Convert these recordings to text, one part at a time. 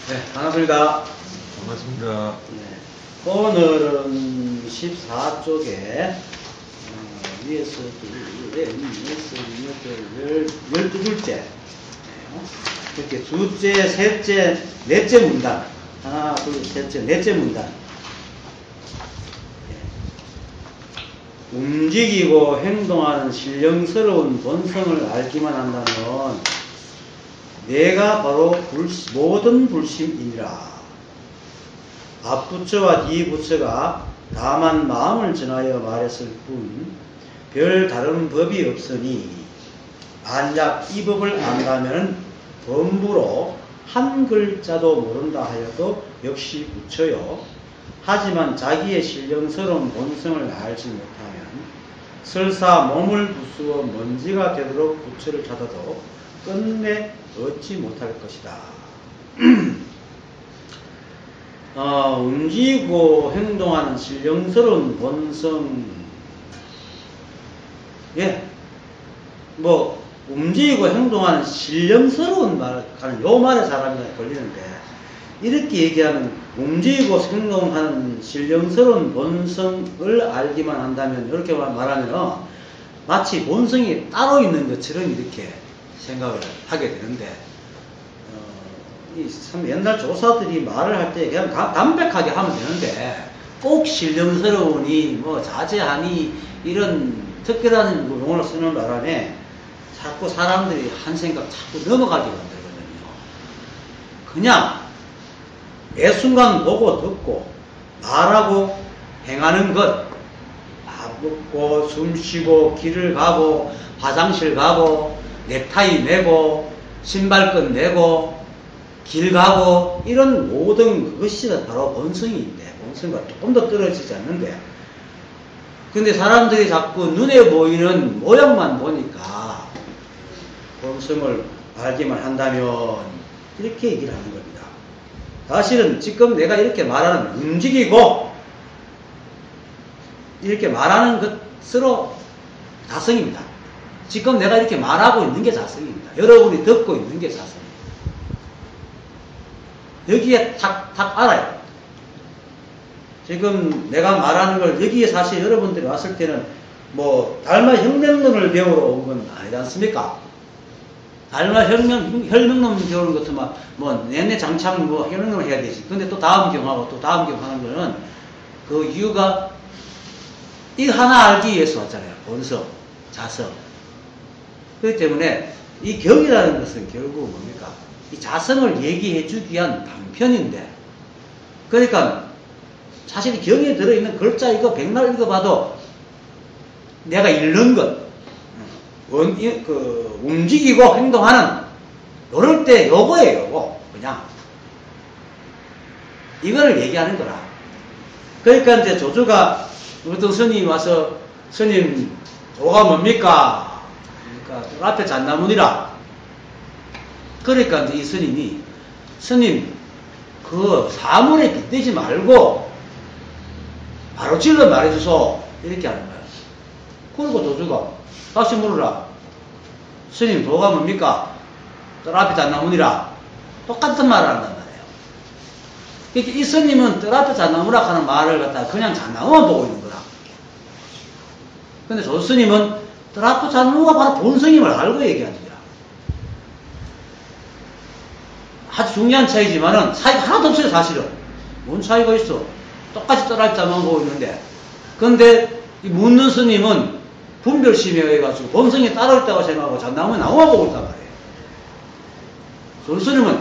네, 반갑습니다. 반갑습니다. 네, 오늘은 14쪽에 위에서 위에서 12줄째 이렇게 둘째, 셋째, 넷째 문단 하나, 둘, 셋째, 넷째 문단 움직이고 행동하는 신령스러운 본성을 알기만 한다면 내가 바로 모든 불심이니라. 앞부처와 뒤부처가 다만 마음을 전하여 말했을 뿐 별 다른 법이 없으니 만약 이 법을 안다면 범부로 한 글자도 모른다 하여도 역시 부처요. 하지만 자기의 신령스러운 본성을 알지 못하면 설사 몸을 부수어 먼지가 되도록 부처를 찾아도 끝내 얻지 못할 것이다. 움직이고 행동하는 신령스러운 본성. 움직이고 행동하는 신령스러운 말, 요 말에 사람이 걸리는데, 이렇게 얘기하면, 움직이고 행동하는 신령스러운 본성을 알기만 한다면, 이렇게 말하면, 마치 본성이 따로 있는 것처럼 이렇게 생각을 하게 되는데, 참 옛날 조사들이 말을 할 때 그냥 담백하게 하면 되는데, 꼭 신령스러우니, 자제하니, 이런 특별한 용어를 쓰는 바람에 자꾸 사람들이 한 생각 자꾸 넘어가게 만들거든요. 그냥 매 순간 보고 듣고 말하고 행하는 것, 밥 먹고 숨 쉬고 길을 가고 화장실 가고 넥타이 매고 신발끈 매고 길 가고 이런 모든 그것이 바로 본성인데, 본성과 조금 더 떨어지지 않는데, 근데 사람들이 자꾸 눈에 보이는 모양만 보니까 본성을 알기만 한다면 이렇게 얘기를 하는 겁니다. 사실은 지금 내가 이렇게 말하는 움직이고 이렇게 말하는 것으로 자성입니다. 지금 내가 이렇게 말하고 있는 게 자성입니다. 여러분이 듣고 있는 게 자성입니다. 여기에 탁 알아요. 지금 내가 말하는 걸 여기에 사실 여러분들이 왔을 때는 달마 혁명론을 배우러 온 건 아니지 않습니까? 달마 혁명론 배우는 것도 내내 장창 혁명론을 해야 되지. 근데 또 다음 경하고 또 다음 경 하는 거는 그 이유가 이 하나 알기 위해서 왔잖아요. 본성, 자성. 그렇기 때문에 이 경이라는 것은 결국 뭡니까? 이 자성을 얘기해 주기 위한 단편인데, 그러니까 사실 경에 들어있는 글자 이거 백날 읽어봐도 내가 읽는 것, 움직이고 행동하는 요럴 때 요거예요. 요거 그냥 이거를 얘기하는 거라. 그러니까 이제 조조가 어떤 스님이 와서 스님 조가 뭡니까? 그러니까 그 앞에 잣나무니라. 그러니까 이제 이 스님이 스님 그 사물에 빗대지 말고 바로 질러 말해줘서 이렇게 하는 거야. 그리고 조주가 다시 물으라. 스님 도가 뭡니까? 뜰 앞에 잣나무니라. 똑같은 말을 한단 말이에요. 그러니까 이 스님은 뜰 앞에 잣나무라 하는 말을 갖다가 그냥 잣나무만 보고 있는 거라. 근데 조주 스님은 뜰 앞에 잣나무가 바로 본성임을 알고 얘기하는 거야. 아주 중요한 차이지만은 차이가 하나도 없어요. 사실은 뭔 차이가 있어? 똑같이 떠날자만 보고 있는데, 근데 이 묻는 스님은 분별심에 의해가지고 본성이 따로 있다고 생각하고 잣나무에 나무만 보고 있단 말이에요. 저 스님은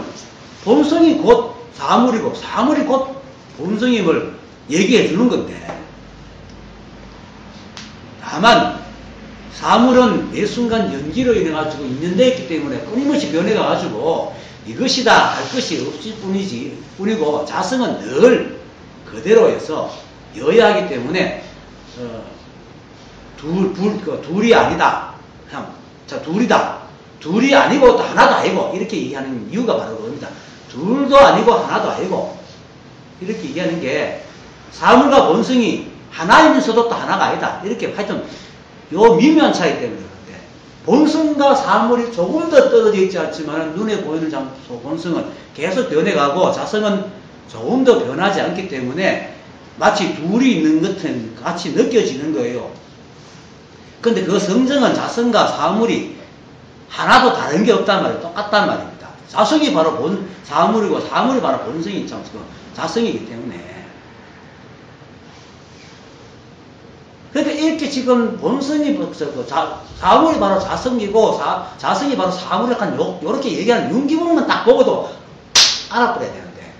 본성이 곧 사물이고 사물이 곧 본성임을 얘기해 주는 건데, 다만 사물은 매 순간 연기로 인해가지고 있는 데 있기 때문에 끊임없이 변해가가지고 이것이다 할 것이 없을 뿐이고, 자성은 늘 그대로해서 여야하기 때문에 둘이 아니다. 둘이다. 둘이 아니고 또 하나도 아니고 이렇게 얘기하는 이유가 바로 그겁니다. 둘도 아니고 하나도 아니고 이렇게 얘기하는 게 사물과 본성이 하나이면서도 또 하나가 아니다. 이렇게 하여튼 요 미묘한 차이 때문에 그런데, 본성과 사물이 조금 더 떨어져 있지 않지만 눈에 보이는 장소 본성은 계속 변해가고 자성은 조금 더 변하지 않기 때문에 마치 둘이 있는 것은 같이 느껴지는 거예요. 근데 그 성정은 자성과 사물이 하나도 다른 게 없단 말이에요. 똑같단 말입니다. 자성이 바로 사물이고 사물이 바로 본성이 자성이기 때문에. 그러니까 이렇게 지금 본성이 사물이 바로 자성이고 자성이 바로 사물을 약간 요렇게 얘기하는 윤기문만 딱 보고도 알아버려야 되는데,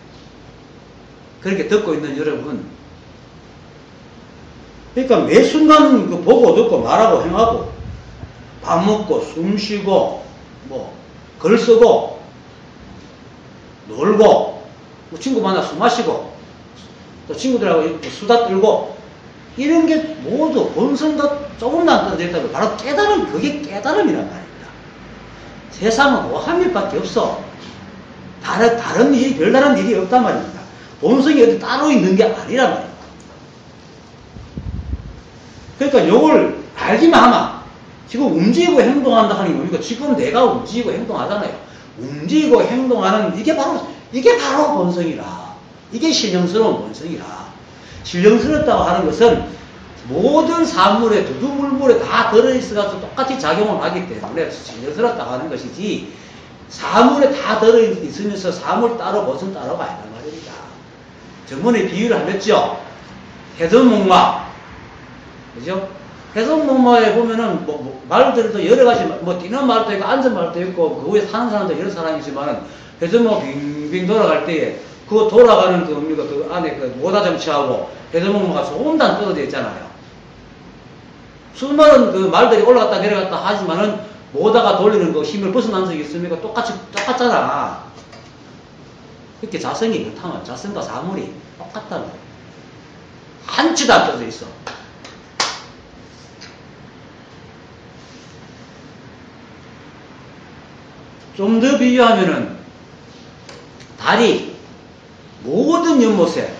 그렇게 듣고 있는 여러분, 그러니까 매 순간 그 보고 듣고 말하고 행하고 밥 먹고 숨 쉬고 뭐 글 쓰고 놀고 뭐 친구 만나 술 마시고 또 친구들하고 수다 떨고 이런 게 모두 본성과 조금도 안 떨어져 있다고 바로 깨달음, 그게 깨달음이란 말입니다. 세상은 오함일밖에 없어. 다른 일이, 별다른 일이 없단 말입니다. 본성이 어디 따로 있는 게 아니란 말입니다. 그러니까 요걸 알기만 하면 지금 움직이고 행동한다 하는 게 뭡니까? 지금 내가 움직이고 행동하잖아요. 움직이고 행동하는 이게 바로 본성이라. 이게 신령스러운 본성이라. 신령스럽다고 하는 것은 모든 사물에 두두물물에 다 들어있어서 똑같이 작용을 하기 때문에 신령스럽다고 하는 것이지, 사물에 다 들어있으면서 사물 따로 본성 따로가 아니란 말입니다. 저번에 비유를 하셨죠? 해전목마. 그죠? 해전목마에 보면은 말들도 여러 가지, 뛰는 말도 있고 앉은 말도 있고 그 위에 사는 사람도 여러 사람이지만 해전목 빙빙 돌아갈 때에 그 돌아가는 그 안에 그 모다 정치하고 해전목마가 조금도 안 떨어져 있잖아요. 수많은 그 말들이 올라갔다 내려갔다 하지만은 모다가 돌리는 그 힘을 벗어난 적이 있습니까? 똑같잖아. 그렇게 자성이 그렇다면 자성과 사물이 똑같다는 거예요. 한치도 안 떨어져 있어. 좀 더 비유하면은 달이 모든 연못에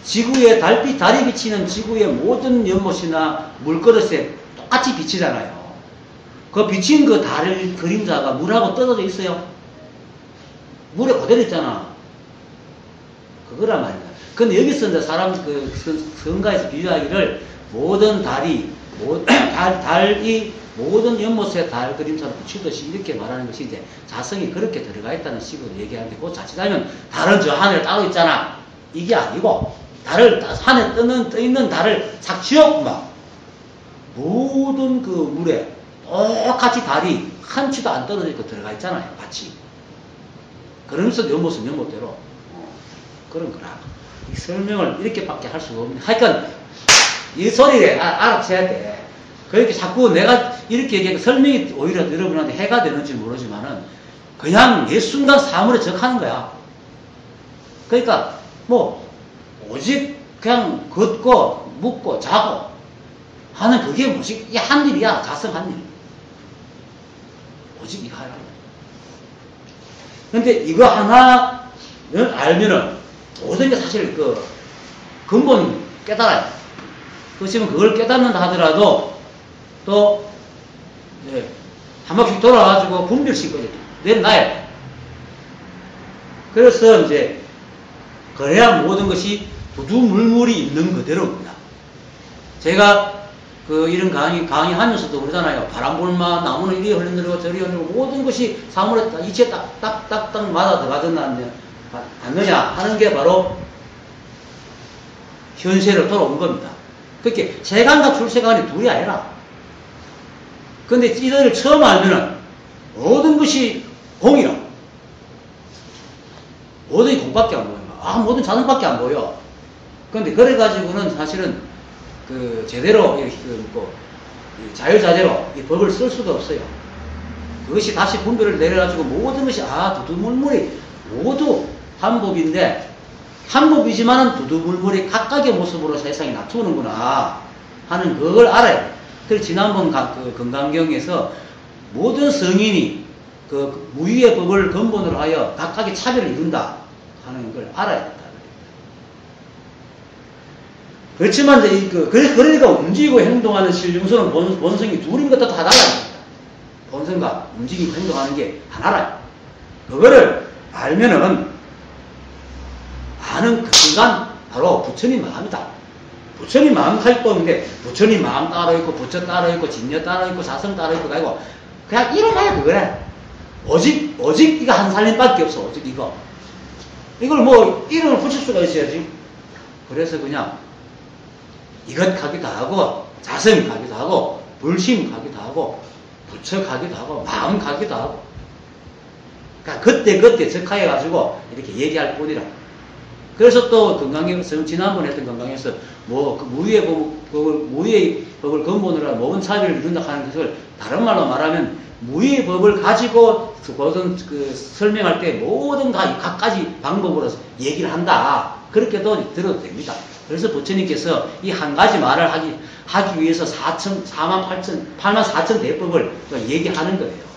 지구에 달이 비치는 지구의 모든 연못이나 물그릇에 똑같이 비치잖아요. 그 비친 그 달 그림자가 물하고 떨어져 있어요. 물에 그대로 있잖아. 그거란 말입니다. 근데 여기서 이제 사람 성가에서 비유하기를 모든 달이 모든 연못에 달 그림자를 붙이듯이 이렇게 말하는 것이 이제 자성이 그렇게 들어가 있다는 식으로 얘기하는데, 그 자칫하면 달은 저 하늘에 따로 있잖아. 이게 아니고, 산에 떠 있는 달을 싹 지었구만. 모든 그 물에 똑같이 달이 한치도 안 떨어져 있고 들어가 있잖아요. 같이. 그러면서 연못은 연못대로. 그런 거라. 이 설명을 이렇게밖에 할 수가 없네. 하여간, 이 소리를 알아채야 돼. 그렇게 자꾸 내가 이렇게 얘기하니까 설명이 오히려 여러분한테 해가 되는지 모르지만은 그냥 예순간 사물에 적하는 거야. 그러니까 오직 그냥 걷고 묵고 자고 하는 그게 뭐지? 이게 한 일이야. 자성 한 일. 오직 이거 하라고. 근데 이거 하나를 알면은 모든 게 사실 그 근본 깨달아요. 그렇지만 그걸 깨닫는다 하더라도 또, 한 바퀴 돌아가지고 분별시거든요. 내놔야 돼. 그래서 이제, 그래야 모든 것이 두두물물이 있는 그대로입니다. 제가 이런 강의하면서도 그러잖아요. 바람 불만, 나무는 이리 흘러내리고 저리 흘러내리고 모든 것이 사물에 이치에 딱딱딱딱 맞아 들어가느냐 하는 게 바로 현세로 돌아온 겁니다. 그렇게 세간과 출세간이 둘이 아니라, 근데 이들을 처음 알면은 모든 것이 공이라. 모든 게 공밖에 안 보여. 모든 자성밖에 안 보여. 근데 그래가지고는 사실은 제대로 자유자재로 이 법을 쓸 수가 없어요. 그것이 다시 분별을 내려가지고 모든 것이 두두물물이 모두 한 법인데, 한 법이지만은 두두물물이 각각의 모습으로 세상에 나타오는구나 하는 그걸 알아야 돼. 그래서 지난번 건강경에서 모든 성인이 그 무위의 법을 근본으로 하여 각각의 차별을 이룬다 하는 걸 알아야 된다. 그렇지만 이제 그러니까 움직이고 행동하는 신령스러운 본성이 둘인 것도 다 달라집니다. 본성과 움직이고 행동하는 게 하나라. 그거를 알면은 아는 그 순간 바로 부처님 마음이다. 부처님 마음까지 또 있는데 부처님 마음 따로 있고 부처 따로 있고 진여 따로 있고 사성 따로 있고 다 있고 그냥 이름하여 그거래. 오직 이거 한 살림밖에 없어. 오직 이거. 이걸 뭐 이름을 붙일 수가 있어야지. 그래서 그냥 이것 가기도 하고 자성 가기도 하고 불심 가기도 하고 부처 가기도 하고 마음 가기도 하고 그러니까 그때 적하해 가지고 이렇게 얘기할 뿐이라. 그래서 또 건강에서 지난번에 했던 건강에서 뭐 그 무의의 법을 근본으로 모든 차별을 이룬다 하는 것을 다른 말로 말하면 무의의 법을 가지고 그 설명할 때 모든 각가지 방법으로 얘기를 한다. 그렇게도 들어도 됩니다. 그래서 부처님께서 이 한 가지 말을 하기 위해서 84,000 대법을 또 얘기하는 거예요.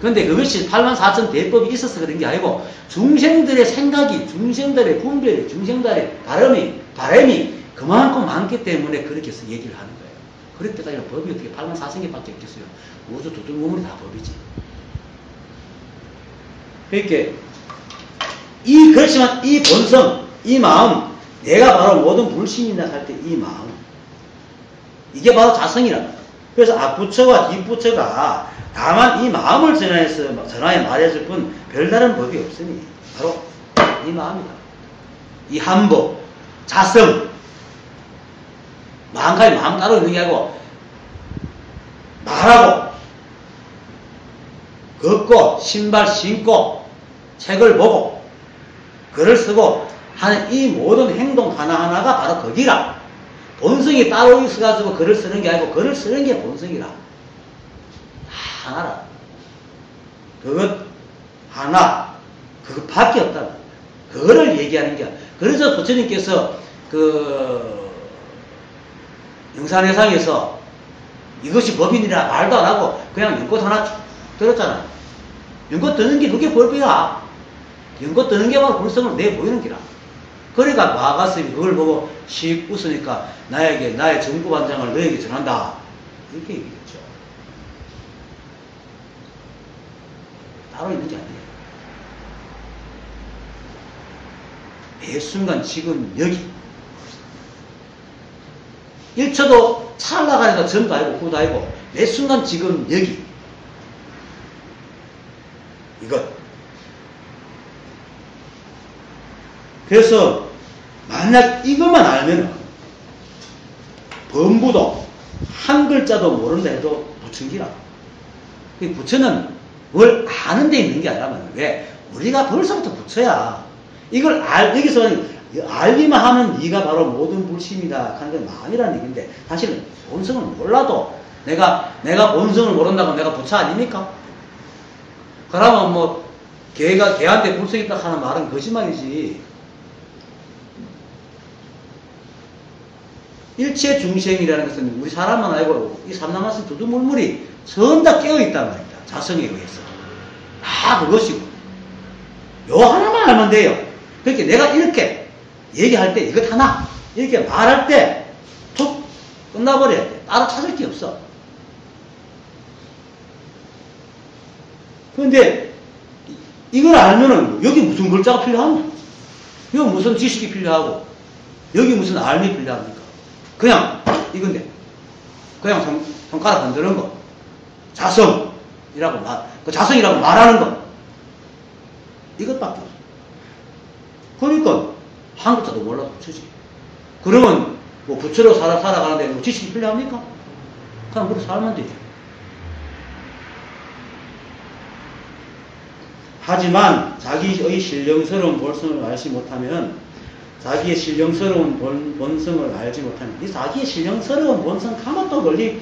그런데 그것이 84,000 대법이 있어서 그런 게 아니고 중생들의 생각이, 중생들의 분별이, 중생들의 바람이 그만큼 많기 때문에 그렇게 해서 얘기를 하는 거예요. 그럴 때까지는 법이 어떻게 84,000개밖에 없겠어요. 우주 두들무물이 다 법이지. 그러니까 그렇지만 이 본성, 이 마음, 내가 바로 모든 불신이나 할 때 이 마음, 이게 바로 자성이라. 그래서 앞부처와 뒷부처가 다만 이 마음을 전하에 말해줄 뿐 별다른 법이 없으니 바로 이 마음이다. 이 한법, 자성, 마음까지 마음 따로 있는 게 아니고 말하고 걷고 신발 신고 책을 보고 글을 쓰고 하는 이 모든 행동 하나하나가 바로 거기라. 본성이 따로 있어가지고 글을 쓰는 게 아니고 글을 쓰는 게 본성이라. 하나라. 그것 하나, 그것밖에 없다. 그거를 얘기하는 게. 그래서 부처님께서 영산회상에서 이것이 법이니라 말도 안 하고 그냥 연꽃 하나 들었잖아. 연꽃 드는 게 그게 법이야. 연꽃 드는 게 바로 본성을 내보이는 기라. 그러니까 마가스님이 그걸 보고 씩 웃으니까 나의 정부반장을 너에게 전한다. 이렇게 얘기했죠. 따로 있는 게 아니에요. 매 순간 지금 여기 1초도 찰나가니까 전도 아니고 후도 아니고 매 순간 지금 여기 이것. 그래서 만약 이것만 알면 범부도 한 글자도 모른다 해도 부처기라. 부처는 뭘 아는 데 있는 게 아니라면 왜? 우리가 벌써부터 부처야. 이걸 여기서 알기만 하면 네가 바로 모든 불심이다 하는 건 마음이라는 얘기인데 사실은 본성을 몰라도 내가 본성을 모른다고 내가 부처 아닙니까? 그러면 뭐 걔한테 불성이 있다 하는 말은 거짓말이지. 일체 중생이라는 것은 우리 사람만 알고 이 삼남하신 두두물물이 전부 다 깨어있단 말입니다. 자성에 의해서. 다 그것이고. 요 하나만 알면 돼요. 그렇게 내가 이렇게 얘기할 때 이것 하나 이렇게 말할 때 툭 끝나버려야 돼. 따로 찾을 게 없어. 그런데 이걸 알면은 여기 무슨 글자가 필요하냐? 여기 무슨 지식이 필요하고 여기 무슨 알미 필요합니까? 그냥 이건데 그냥 손가락 흔드는 거 자성이라고 그 자성이라고 말하는 거 이것밖에 없어. 그러니까 한 글자도 몰라도 부처지. 그러면 뭐 부처로 살아가는데 뭐 지식이 필요합니까? 그냥 그렇게 살면 되죠. 하지만 자기의 신령스러운 본성을 알지 못하면 자기의 신령스러운 본성을 알지 못하면 이 자기의 신령스러운 본성 가만도 걸리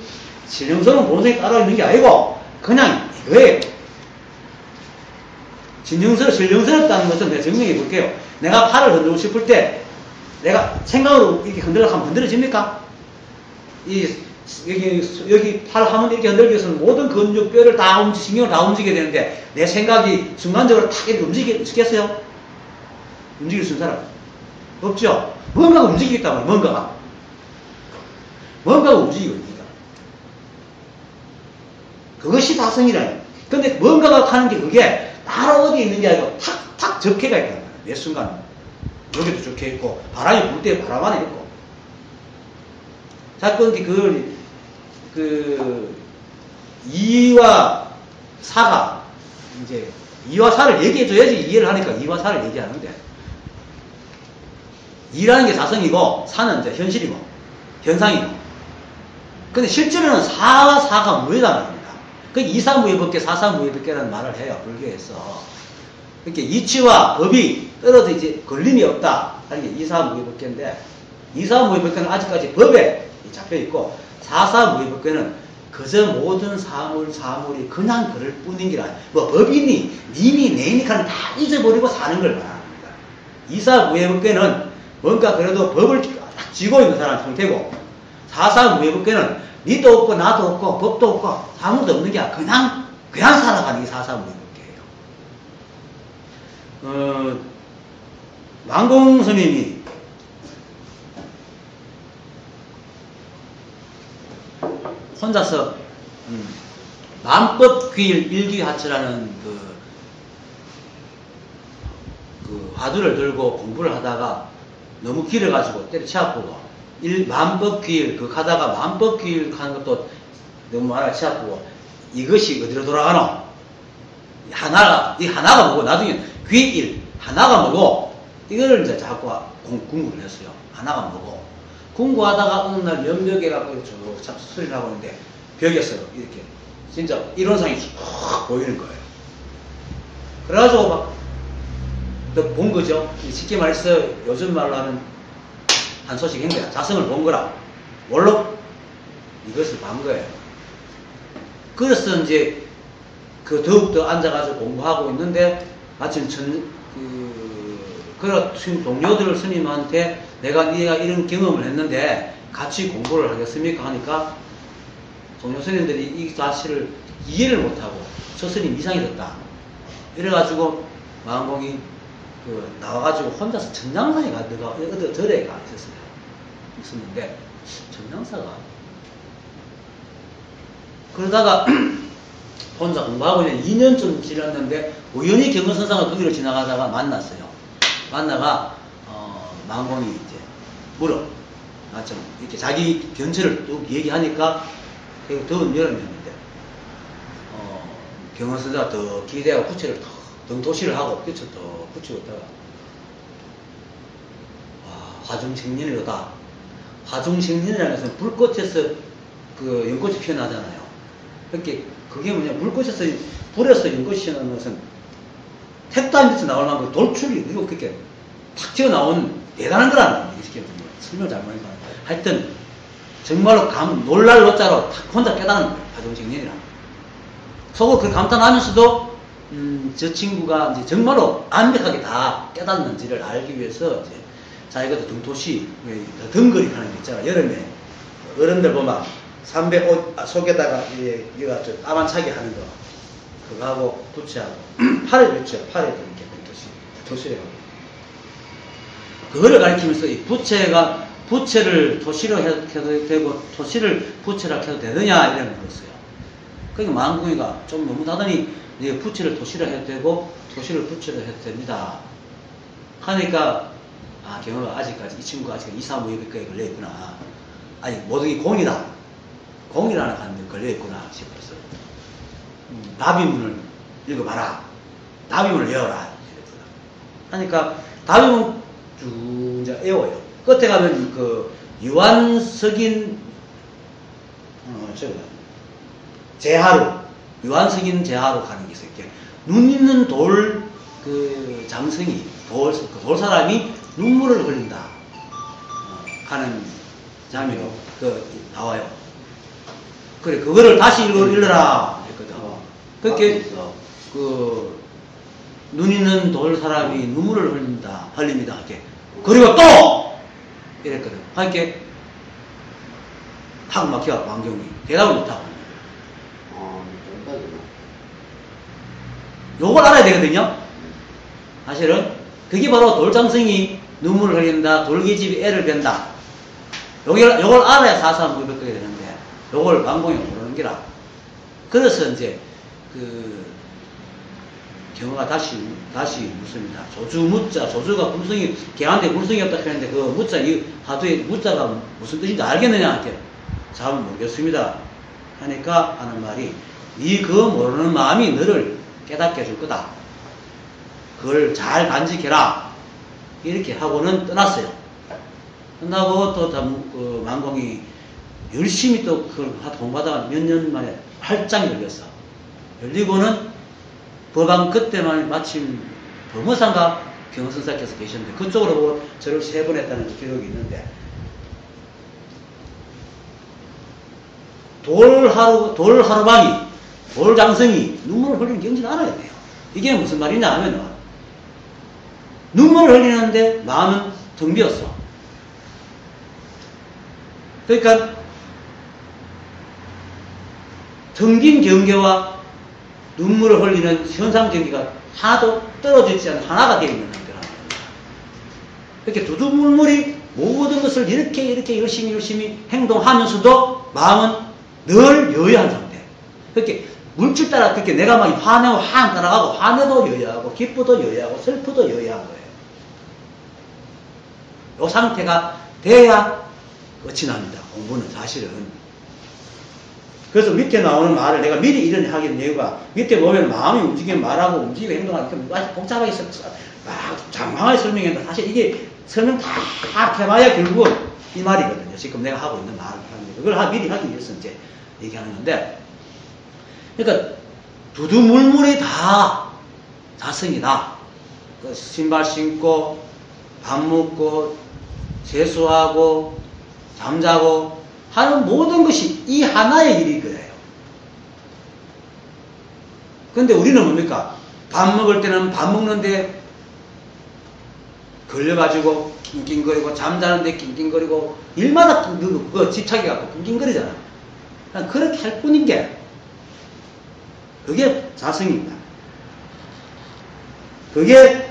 신령스러운 본성이 따로 있는 게 아니고 그냥 이거예요. 신령스럽다는 것은 내가 증명해 볼게요. 내가 팔을 흔들고 싶을 때 내가 생각으로 이렇게 흔들려고 하면 흔들어집니까? 여기 팔 하면 이렇게 흔들기 위해서는 모든 근육, 뼈를 다 신경을 다 움직여야 되는데 내 생각이 순간적으로 탁 이렇게 움직이겠어요? 움직일 수 있는 사람? 없죠? 뭔가가 움직이겠단 말이에요. 뭔가가 움직이고 있으니까. 그것이 다성이라는. 근데 뭔가가 하는 게 그게 바로 어디에 있는 게 아니고 탁탁 적혀가 있다는 거예요. 매 순간. 여기도 적혀 있고, 바람이 불 때 바람 안에 있고. 자꾸 이와 사가, 이제, 이와 사를 얘기해줘야지 이해를 하니까 이와 사를 얘기하는데, 이라는 게 사성이고, 사는 이제 현실이고, 현상이고. 근데 실제로는 사와 사가 무효라는 겁니다. 그 이사무효법계, 사사무효법계라는 말을 해요, 불교에서. 이렇게 이치와 법이 떨어져 이제 걸림이 없다 하는 게 이사무효법계인데, 이사무효법계는 아직까지 법에 잡혀 있고, 사사무효법계는 그저 모든 사물이 그냥 그럴 뿐인 게 아니라, 뭐 법이니, 님이, 내니까는 다 잊어버리고 사는 걸 말합니다. 이사무효법계는 뭔가 그래도 법을 딱 쥐고 있는 사람 상태고, 사사무효법계는 니도 없고, 나도 없고, 법도 없고, 아무도 없는 게 아니라 그냥 살아가는 게 사사무효법계예요. 망공 스님이 혼자서 만법귀일 일귀하처라는 그 화두를 들고 공부를 하다가 너무 길어가지고 때려치 아프고 만법귀일 그 하다가 만법귀일 하는 것도 너무 말아치 아프고 이것이 어디로 돌아가노? 이 하나가 뭐고 나중에 귀일 하나가 뭐고 이거를 이제 자꾸 공부를 했어요. 하나가 뭐고 공부하다가 어느 날 면벽에 가고 참 수술을 하고 있는데 벽에서 이렇게 진짜 이론상이 쭉 보이는 거예요. 그래가지고 막 본 거죠. 쉽게 말해서 요즘 말로 하면 한 소식 한 거야. 자성을 본 거라. 원로 이것을 본 거예요. 그래서 이제 더욱더 앉아가지고 공부하고 있는데 마침 동료들 스님한테 내가 이런 경험을 했는데 같이 공부를 하겠습니까? 하니까 동료 스님들이 이 사실을 이해를 못하고 저 스님 이상이 됐다. 이래가지고 마음공이 나와가지고 혼자서 전장사에 절에 가 있었는데 전장사가 그러다가 혼자 공부하고 있는 2년쯤 지났는데 우연히 경건선상을 거기를 지나가다가 만났어요. 만나가 망공이 이제 물어. 좀 이렇게 자기 견체를 뚝 얘기하니까 더운 여름이었는데 경건선사가 더 기대하고 부채를 더 등도시를 하고 끝을 더 붙이고 있다가 화중생년이로다. 화중생년이라는 것은 불꽃에서 연꽃이 피어나잖아요. 그게 뭐냐, 불에서 연꽃이 피어나는 것은 택도 안 돼서 나올 만큼 돌출이 그리고 그렇게 탁 튀어나온 대단한 거라는 거예요. 이렇게 설명을 잘못하니까. 하여튼 정말로 놀랄 노자로 혼자 깨달은 화중생년이라. 속으로 그 감탄하면서도 저 친구가 이제 정말로 완벽하게 다 깨닫는지를 알기 위해서 이제 자기가 등토시, 등거리 하는 게 있잖아. 여름에 어른들 보면 삼배 옷 속에다가 이거 까만 차게 하는 거 그거 하고 부채하고 팔에 붙여 팔에 이렇게 토시를 하고 그거를 가리키면서 이 부채를 토시로 해도 되고 토시를 부채라 해도 되느냐 이런 거였어요. 그러니까 망궁이가 좀 너무 하더니 이제 부채를 토시로 해도 되고 토시를 부채로 해도 됩니다. 하니까 경호가 아직까지 이 친구가 아직 이사무효법계에 걸려있구나. 아니 모든 게 공이다. 공이라는 관념에 걸려있구나 싶어서 다비문을 읽어봐라. 다비문을 외워라. 하니까 다비문 쭉 이제 외워요. 끝에 가면 유한석인 유한석인 제하로 가는 게 있어요. 눈 있는 장성이 돌 사람이 눈물을 흘린다 하는 장면으로 나와요. 그래 그거를 다시 읽어라 했거든. 그렇게 눈 있는 돌 사람이 눈물을 흘립니다. 이렇게. 그리고 또 이랬거든. 이렇게 탁 막혀갖고 안경이 대답을 못하고. 요걸 알아야 되거든요. 사실은 그게 바로 돌장성이 눈물을 흘린다. 돌기집이 애를 벤다. 요걸 알아야 사사무효법계가 되는데 요걸 망공이 모르는 게라. 그래서 이제 경어가 다시 묻습니다. 조주 묻자, 조주가 불성이, 개한테 불성이 없다 했는데, 그 묻자, 이 화두에 묻자가 무슨 뜻인지 알겠느냐? 한테 잘 모르겠습니다. 하니까 하는 말이, 네 그거 모르는 마음이 너를 깨닫게 해줄 거다. 그걸 잘 간직해라. 이렇게 하고는 떠났어요. 끝나고 또 만공이 열심히 또 그걸 공부하다가 몇 년 만에 활짝 열렸어. 열리고는 법안 그때만 마침 법무상가 경선사께서 계셨는데 그쪽으로 보고 저를 3번 했다는 기록이 있는데 돌 하루방이 돌 장성이 눈물을 흘리는 경지를 알아야 돼요. 이게 무슨 말이냐 하면은 눈물을 흘리는데 마음은 텅 비었어. 그러니까 텅 빈 경계와 눈물을 흘리는 현상 경계가 하나도 떨어지지 않는 하나가 되어 있는 상태라는 겁니다. 이렇게 두두물물이 모든 것을 이렇게 열심히 행동하면서도 마음은 늘 여여한 상태. 그렇게 물질 따라 그렇게 내가 막 화내고 화안 따라가고 화내도 여여하고 기쁘도 여여하고 슬프도 여여한 거예요. 이 상태가 돼야 끝이 납니다. 공부는 사실은. 그래서 밑에 나오는 말을 내가 미리 이런 하게 된 이유가 밑에 보면 마음이 움직이면 말하고 움직이고 행동하고 아주 복잡하게 막 장황하게 설명했는데 사실 이게 설명 다 해봐야 결국은 이 말이거든요. 지금 내가 하고 있는 말을 하는 거. 그걸 미리 하기 위해서 이제 얘기하는 건데 그러니까 두두물물이 다 자성이다. 그 신발 신고 밥 먹고 세수하고 잠자고 하는 모든 것이 이 하나의 일인 거예요. 근데 우리는 뭡니까? 밥 먹을 때는 밥 먹는데 걸려가지고 낑낑거리고 잠자는데 낑낑거리고 일마다 그 집착해갖고 낑낑거리잖아. 그냥 그렇게 할 뿐인 게 그게 자성입니다. 그게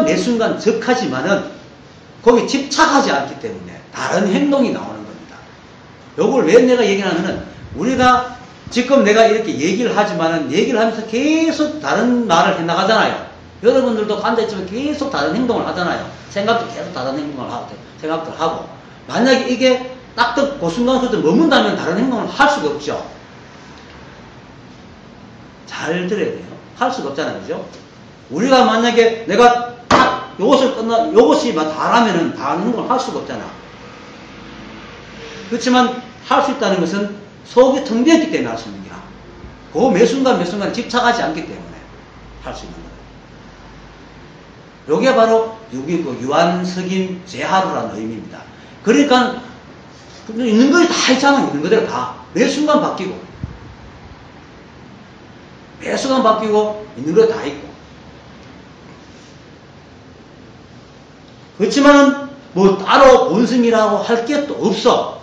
매순간 적하지만은 거기 집착하지 않기 때문에 다른 행동이 나오는 겁니다. 요걸 왜 내가 얘기를 하면은 우리가 지금 내가 이렇게 얘기를 하지만은 얘기를 하면서 계속 다른 말을 해 나가잖아요. 여러분들도 앉아있지만 계속 다른 행동을 하잖아요. 생각도 계속 다른 행동을 하고 생각들 하고 만약에 이게 딱 그 순간부터 머문다면 다른 행동을 할 수가 없죠. 잘 들어야 돼요. 할 수가 없잖아요. 그죠? 우리가 만약에 내가 딱 요것이 막 다라면은 다른 걸 할 수가 없잖아. 그렇지만 할 수 있다는 것은 속이 텅 비었기 때문에 할 수 있는 거야. 그 매순간 집착하지 않기 때문에 할 수 있는 거예요. 요게 바로 유한석인 제하루라는 의미입니다. 그러니까 있는 것이 다 있잖아. 있는 그대로 다. 매순간 바뀌고 있는 거 다 있고 그렇지만은 뭐 따로 본성이라고 할 게 또 없어.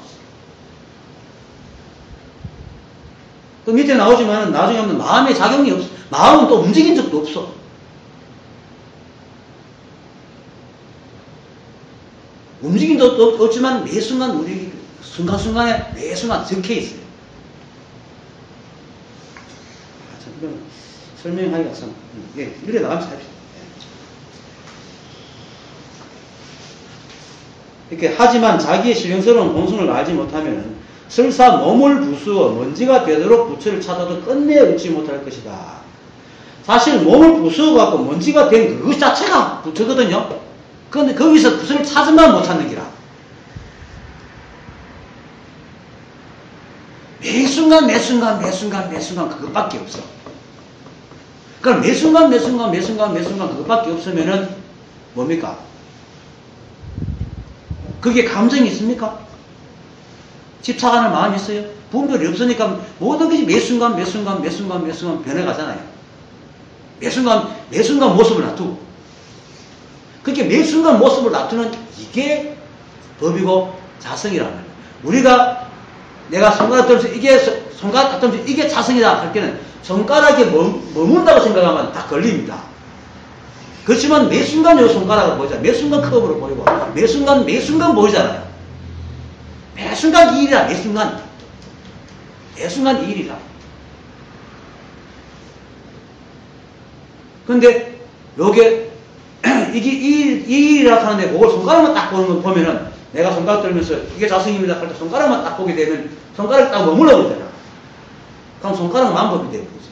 또 밑에 나오지만은 나중에 하면 마음의 작용이 없어. 마음은 또 움직인 적도 없어. 움직인 적도 없지만 매 순간 우리 순간순간에 매 순간 적혀 있어요. 설명하기가 참 이래 나가면서 합시다. 이렇게 하지만 자기의 신령스러운 본성을 알지 못하면 설사 몸을 부수어 먼지가 되도록 부처를 찾아도 끝내 얻지 못할 것이다. 사실 몸을 부수어 갖고 먼지가 된 그것 자체가 부처거든요. 그런데 거기서 부처를 찾으면 못 찾는 기라. 매순간 그것밖에 없어. 그럼 매순간 그것밖에 없으면은 뭡니까? 그게 감정이 있습니까? 집착하는 마음이 있어요? 분별이 없으니까 모든 것이 매순간 변해가잖아요. 매순간 모습을 놔두고. 그렇게 매순간 모습을 놔두는 이게 법이고 자성이라는 거예요. 우리가 내가 손가락 들면서 이게 자성이다 할 때는 손가락에 머문다고 생각하면 다 걸립니다. 그렇지만 매 순간 요 손가락을 보이잖아요. 매 순간 컵으로 보이고, 매 순간 보이잖아요. 매 순간 이 일이라, 매 순간. 매 순간 이 일이라. 근데, 요게, 이게 이 일이라고 하는데, 그걸 손가락만 딱 보는 거 보면은, 내가 손가락 들면서, 이게 자성입니다. 할 때 손가락만 딱 보게 되면, 손가락 딱 머물러 버리잖아. 그럼 손가락 만법이 되는 거지.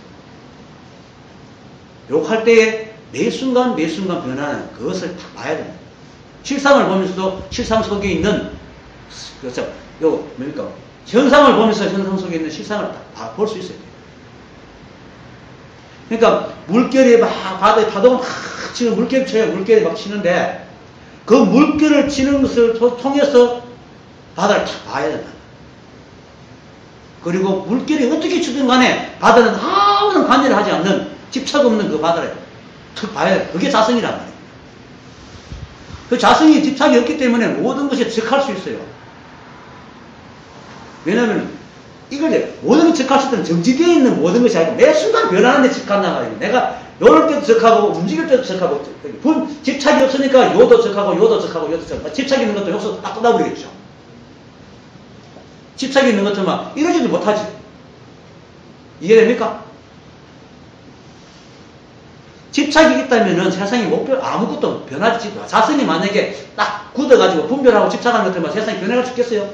욕할 때에 매 순간 변하는 그것을 다 봐야 됩니다. 실상을 보면서도 실상 속에 있는, 그렇죠. 요거, 뭡니까? 현상을 보면서 현상 속에 있는 실상을 다 볼 수 있어야 돼요. 그러니까, 물결이 막, 바다에 파도가 막 치는, 물결 쳐요. 물결이 막 치는데, 그 물결을 치는 것을 통해서 바다를 다 봐야 된다. 그리고 물결이 어떻게 치든 간에 바다는 아무런 관여를 하지 않는 집착 없는 그 바다를 탁 봐야 돼. 그게 자성이란 말이에요. 그 자성이 집착이 없기 때문에 모든 것이 즉할 수 있어요. 왜냐면 이걸 모든 것이 즉할 수 있는 정지되어 있는 모든 것이 아니고 매 순간 변하는 데 즉한단 말이에요. 내가 요럴 때도 즉하고 움직일 때도 즉하고 집착이 없으니까 요도 즉하고 요도 즉하고 요도 즉하고 집착이 있는 것도 여기서 딱 끝나버리겠죠. 집착이 있는 것도 막 이러지도 못하지. 이해됩니까? 집착이 있다면은 세상이 아무것도 변하지 않아. 자성이 만약에 딱 굳어가지고 분별하고 집착하는 것들만 세상이 변해갈 수 있겠어요?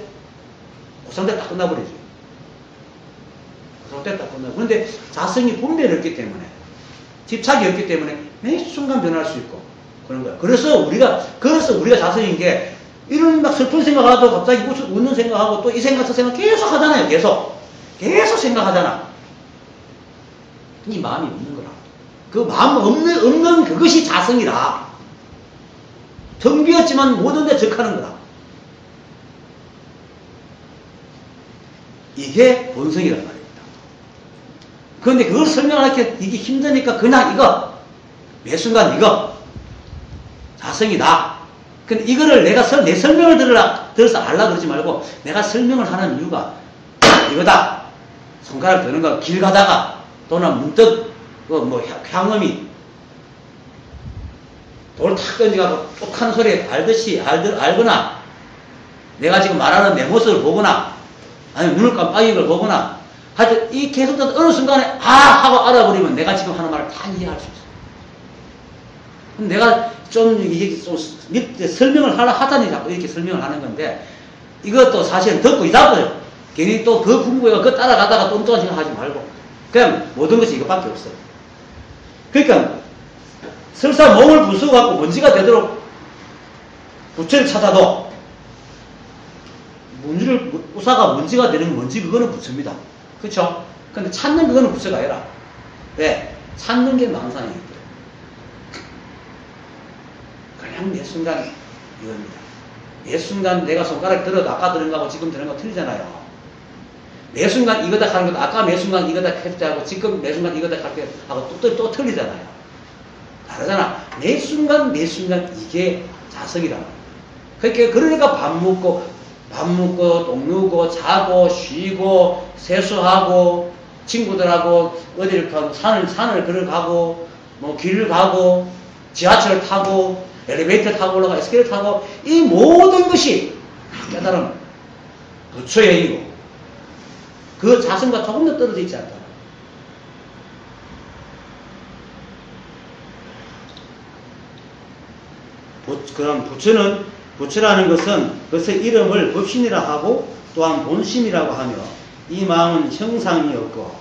그 상태 딱 끝나버리지. 그 상태 딱 끝나버리지. 그런데 자성이 분별이 없기 때문에, 집착이 없기 때문에 매 순간 변할 수 있고, 그런 거야. 그래서 우리가 자성인 게, 이런 막 슬픈 생각하고 갑자기 웃는 생각하고 또 이 생각 저 생각 계속 하잖아요. 계속 생각하잖아. 이 마음이 없는 거라. 그 마음 없는 그것이 자성이라. 텅 비었지만 모든 데 적하는 거라. 이게 본성이란 말입니다. 그런데 그걸 설명하기 이게 힘드니까 그냥 이거 매 순간 이거 자성이다. 근데 이거를 내가 내 설명을 들어서 알라 그러지 말고 내가 설명을 하는 이유가 이거다. 손가락 드는 거 길 가다가 또는 문득 뭐 향음이 돌 탁 던져가고 똑하는 소리 알거나 내가 지금 말하는 내 모습을 보거나 아니면 눈을 깜빡이는 걸 보거나 하여튼 이 계속된 어느 순간에 하고 알아버리면 내가 지금 하는 말을 다 이해할 수 있어. 그럼 내가 이게 좀 밑에 설명을 하자니 자꾸 이렇게 설명을 하는 건데 이것도 사실은 듣고 잊어버려. 괜히 또 그 궁금해가 그거 따라가다가 똥똥한 생각 하지 말고 그냥 모든 것이 이것밖에 없어. 그러니까 설사 몸을 부수고갖고 먼지가 되도록 부채를 찾아도 우사가 먼지가 되는 먼지 그거는 부처입니다. 그렇죠? 근데 찾는 그거는 부처가 아니라 왜? 찾는 게 망상이기 때문에 그냥 매 순간 이겁니다. 매 순간 내가 손가락 들어도 아까 들은 거하고 지금 들은 거 틀리잖아요. 매 순간 이거다 하는 것도 아까 매 순간 이거다 할 때 하고 지금 매 순간 이거다 할 때 하고 또 틀리잖아요. 다르잖아. 매 순간 이게 자성이란 말이에요. 그러니까 밥 먹고 똥 누고 자고 쉬고 세수하고 친구들하고 어디를 가고 산을 걸어가고 뭐 길을 가고 지하철을 타고 엘리베이터 타고 올라가 에스컬레이터 타고 이 모든 것이 깨달음 부처의 일이고 그 자성과 조금도 떨어져 있지 않다. 그럼 부처라는 것은 그것의 이름을 법신이라 하고 또한 본심이라고 하며 이 마음은 형상이 없고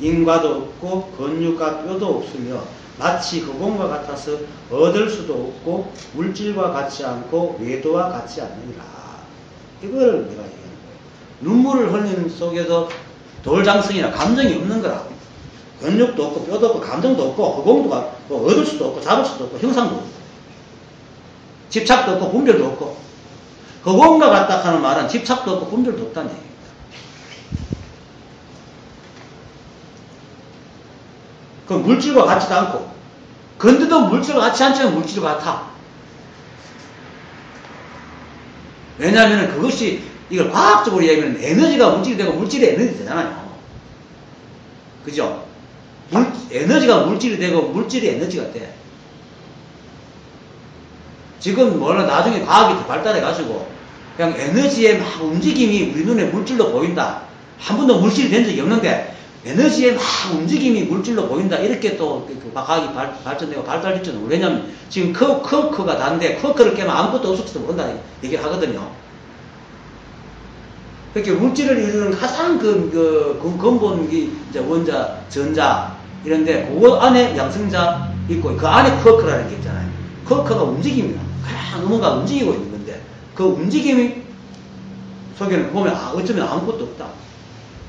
인과도 없고 근육과 뼈도 없으며 마치 흑공과 같아서 얻을 수도 없고 물질과 같지 않고 외도와 같지 않느니라. 이걸 내가 얘기하는 거예요. 눈물을 흘리는 속에서 돌장성이나 감정이 없는 거라. 근육도 없고 뼈도 없고 감정도 없고 흑공도 없고 얻을 수도 없고 잡을 수도 없고 형상도 없고 집착도 없고 분별도 없고 흑공과 같다 하는 말은 집착도 없고 분별도 없다는 얘기입니다. 그 물질과 같지도 않고 근데도 물질과 같지 않지만 물질과 같아. 왜냐하면 그것이 이걸 과학적으로 얘기하면 에너지가 물질이 되고 물질이 에너지 되잖아요. 그죠? 에너지가 물질이 되고 물질이 에너지가 돼. 지금 뭐라 나중에 과학이 더 발달해가지고 그냥 에너지의 막 움직임이 우리 눈에 물질로 보인다. 한 번도 물질이 된 적이 없는데 에너지의 막 움직임이 물질로 보인다. 이렇게 또 과학이 발전되고 발달했죠. 왜냐면 지금 쿼크가 다인데 쿼크를 깨면 아무것도 없을지도 모른다 얘기를 하거든요. 그렇게 물질을 이루는 가장 근본이 이제 원자, 전자 이런데 그거 안에 양성자 있고 그 안에 쿼크라는 게 있잖아요. 쿼크가 움직입니다. 그냥 뭔가 움직이고 있는 건데 그 움직임 속에는 보면 어쩌면 아무것도 없다.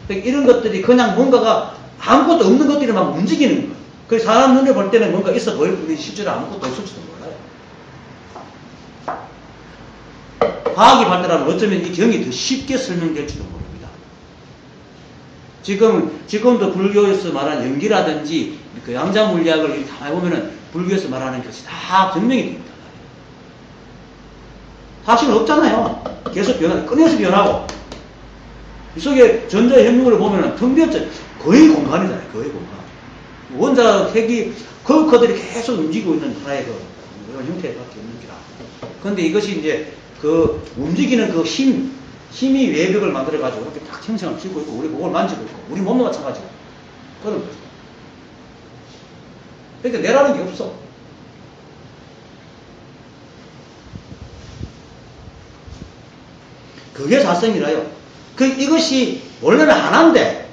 그러니까 이런 것들이 그냥 뭔가가 아무것도 없는 것들이 막 움직이는 거예요. 그래서 사람 눈에 볼 때는 뭔가 있어 보일 뿐이 실제로 아무것도 없을지도 몰라요. 과학이 발달하면 어쩌면 이 경이 더 쉽게 설명될지도 모릅니다. 지금도 불교에서 말하는 연기라든지 그 양자물리학을 다 해보면은 불교에서 말하는 것이 다 증명이 됩니다. 사실은 없잖아요. 계속 변하고, 끊임없이 변하고. 이 속에 전자협력을 보면은 텅 비었죠. 거의 공간이잖아요. 거의 공간. 원자 핵이 쿼크들이 계속 움직이고 있는 하나의 이런 형태밖에 없는 기라. 그런데 이것이 이제 그 움직이는 그 힘이 외벽을 만들어가지고 이렇게 딱 형성을 쥐고 있고, 우리 목을 만지고 있고, 우리 몸도 마찬가지고. 그런 거죠. 그러니까 내라는 게 없어. 그게 자성이라요. 이것이 원래는 하나인데,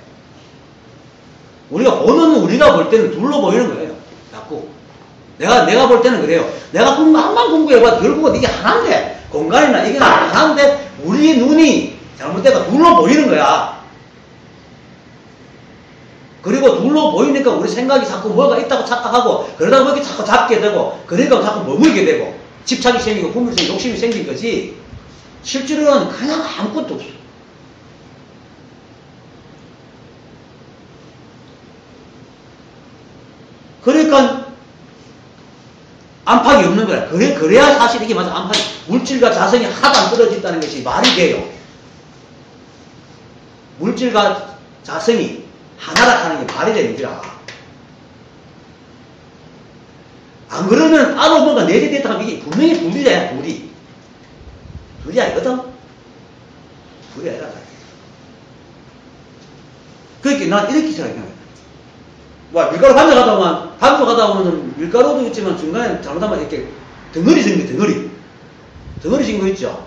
우리가 볼 때는 둘로 보이는 거예요. 자꾸. 내가 볼 때는 그래요. 내가 한만 공부해봐도 결국은 이게 하나인데, 공간이나 이게 하나인데, 우리 눈이 잘못되가 둘로 보이는 거야. 그리고 둘로 보이니까 우리 생각이 자꾸 뭐가 있다고 착각하고, 그러다 보니까 자꾸 잡게 되고, 그러니까 자꾸 머물게 되고, 집착이 생기고, 분별성이 욕심이 생긴 거지, 실제로는 그냥 아무것도 없어. 그러니까 안팎이 없는 거야. 그래야 사실 이게 맞아. 안팎이 물질과 자성이 하나도 안 떨어졌다는 것이 말이 돼요. 물질과 자성이 하나라 하는 게 말이 되는 거야. 안 그러면 따로 뭔가 내재됐다 하면 이게 분명히 둘이야. 둘이 아니거든? 둘이 아니라. 그러니까 난 이렇게 생각해. 밀가루 반죽하다 보면 밀가루도 있지만 중간에 잘못하면 이렇게 덩어리 생긴 거, 덩어리 생긴 거 있죠?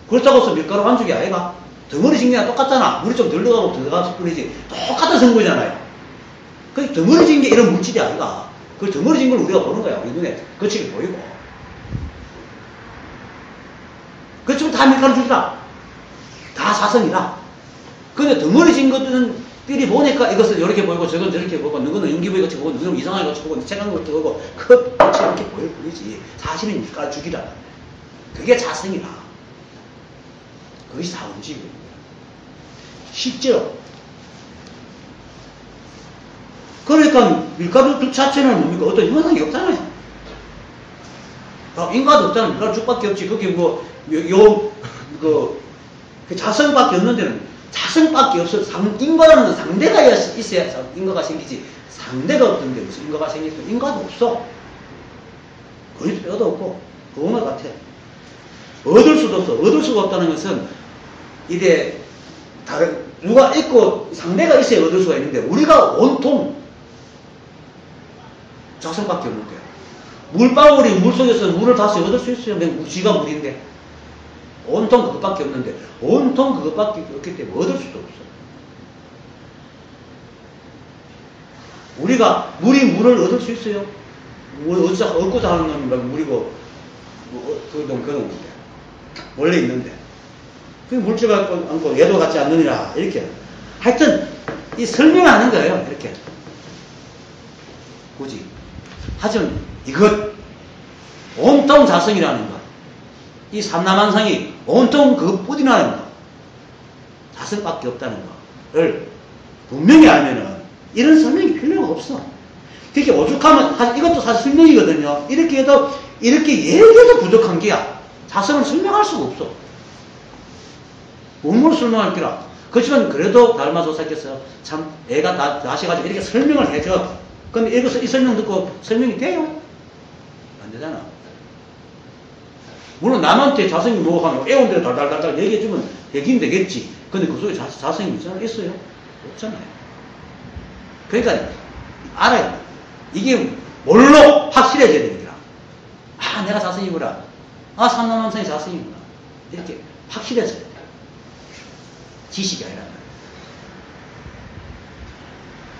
그렇다고 해서 밀가루 반죽이 아니가? 덩어리 생긴 게 똑같잖아. 물이 좀 덜 들어가서 뿐이지. 똑같은 성분이잖아요. 그 덩어리 생긴 게 이런 물질이 아니가? 그 덩어리 생긴 걸 우리가 보는 거야. 우리 눈에 거치게 보이고. 그렇지만 다 밀가루 줄이라. 다 사성이라. 근데 덩어리 생긴 것들은 삘이 보니까 이것은 이렇게 보이고 저건 저렇게 보고 누구는 연기부위 같이 보고 누구는 이상하게 같이 보고 책한 것도 보고 끝이 이렇게 보일 뿐이지 사실은 밀가루 죽이라. 그게 자성이라. 그것이 다 움직이고 있는 거야. 실제로. 그러니까 밀가루 죽 자체는 뭡니까? 어떤 현상이 없잖아요. 인과도 없잖아. 밀가루 죽밖에 없지. 그게 자성밖에 없는 데는 자성밖에 없어. 인과라는 상대가 있어야 인과가 생기지. 상대가 없던데 무슨 인과가 생길까? 인과도 없어. 거의 뼈도 없고 그것만 같아. 얻을 수도 없어. 얻을 수가 없다는 것은 이게 누가 있고 상대가 있어야 얻을 수가 있는데 우리가 온통 자성밖에 없는 거야. 물방울이 물속에서 물을 다시 얻을 수 있어요. 쥐가 물인데. 온통 그것밖에 없는데 온통 그것밖에 없기 때문에 얻을 수도 없어. 우리가 물을 얻을 수 있어요? 얻고자 하는 건 물이고 그런 건데 원래 있는데 그 물질 갖고 않고 얘도 같지 않느니라 이렇게 하여튼 이 설명하는 거예요. 이렇게 굳이 하지만 이것 온통 자성이라는 거 이 삼라만상이 온통 그것뿐이라는 거, 자성밖에 없다는 거를 분명히 알면은 이런 설명이 필요가 없어. 그렇게 오죽하면 이것도 사실 설명이거든요. 이렇게 얘기해도 부족한 게야. 자성을 설명할 수가 없어. 몸으로 설명할 게라. 그렇지만 그래도 달마조사께서 참 애가 나셔가지고 이렇게 설명을 해줘. 그럼 이 설명 듣고 설명이 돼요? 안 되잖아. 물론 남한테 자성이 뭐 하면 애원대로 달달달달 얘기해주면 되긴 되겠지. 근데 그 속에 자성이 있어요? 없잖아요. 그러니까 알아야 돼. 이게 뭘로 확실해져야 되니까. 아, 내가 자성이구나. 아, 삼라만성이 자성이구나. 이렇게 확실해져야 돼. 지식이 아니라.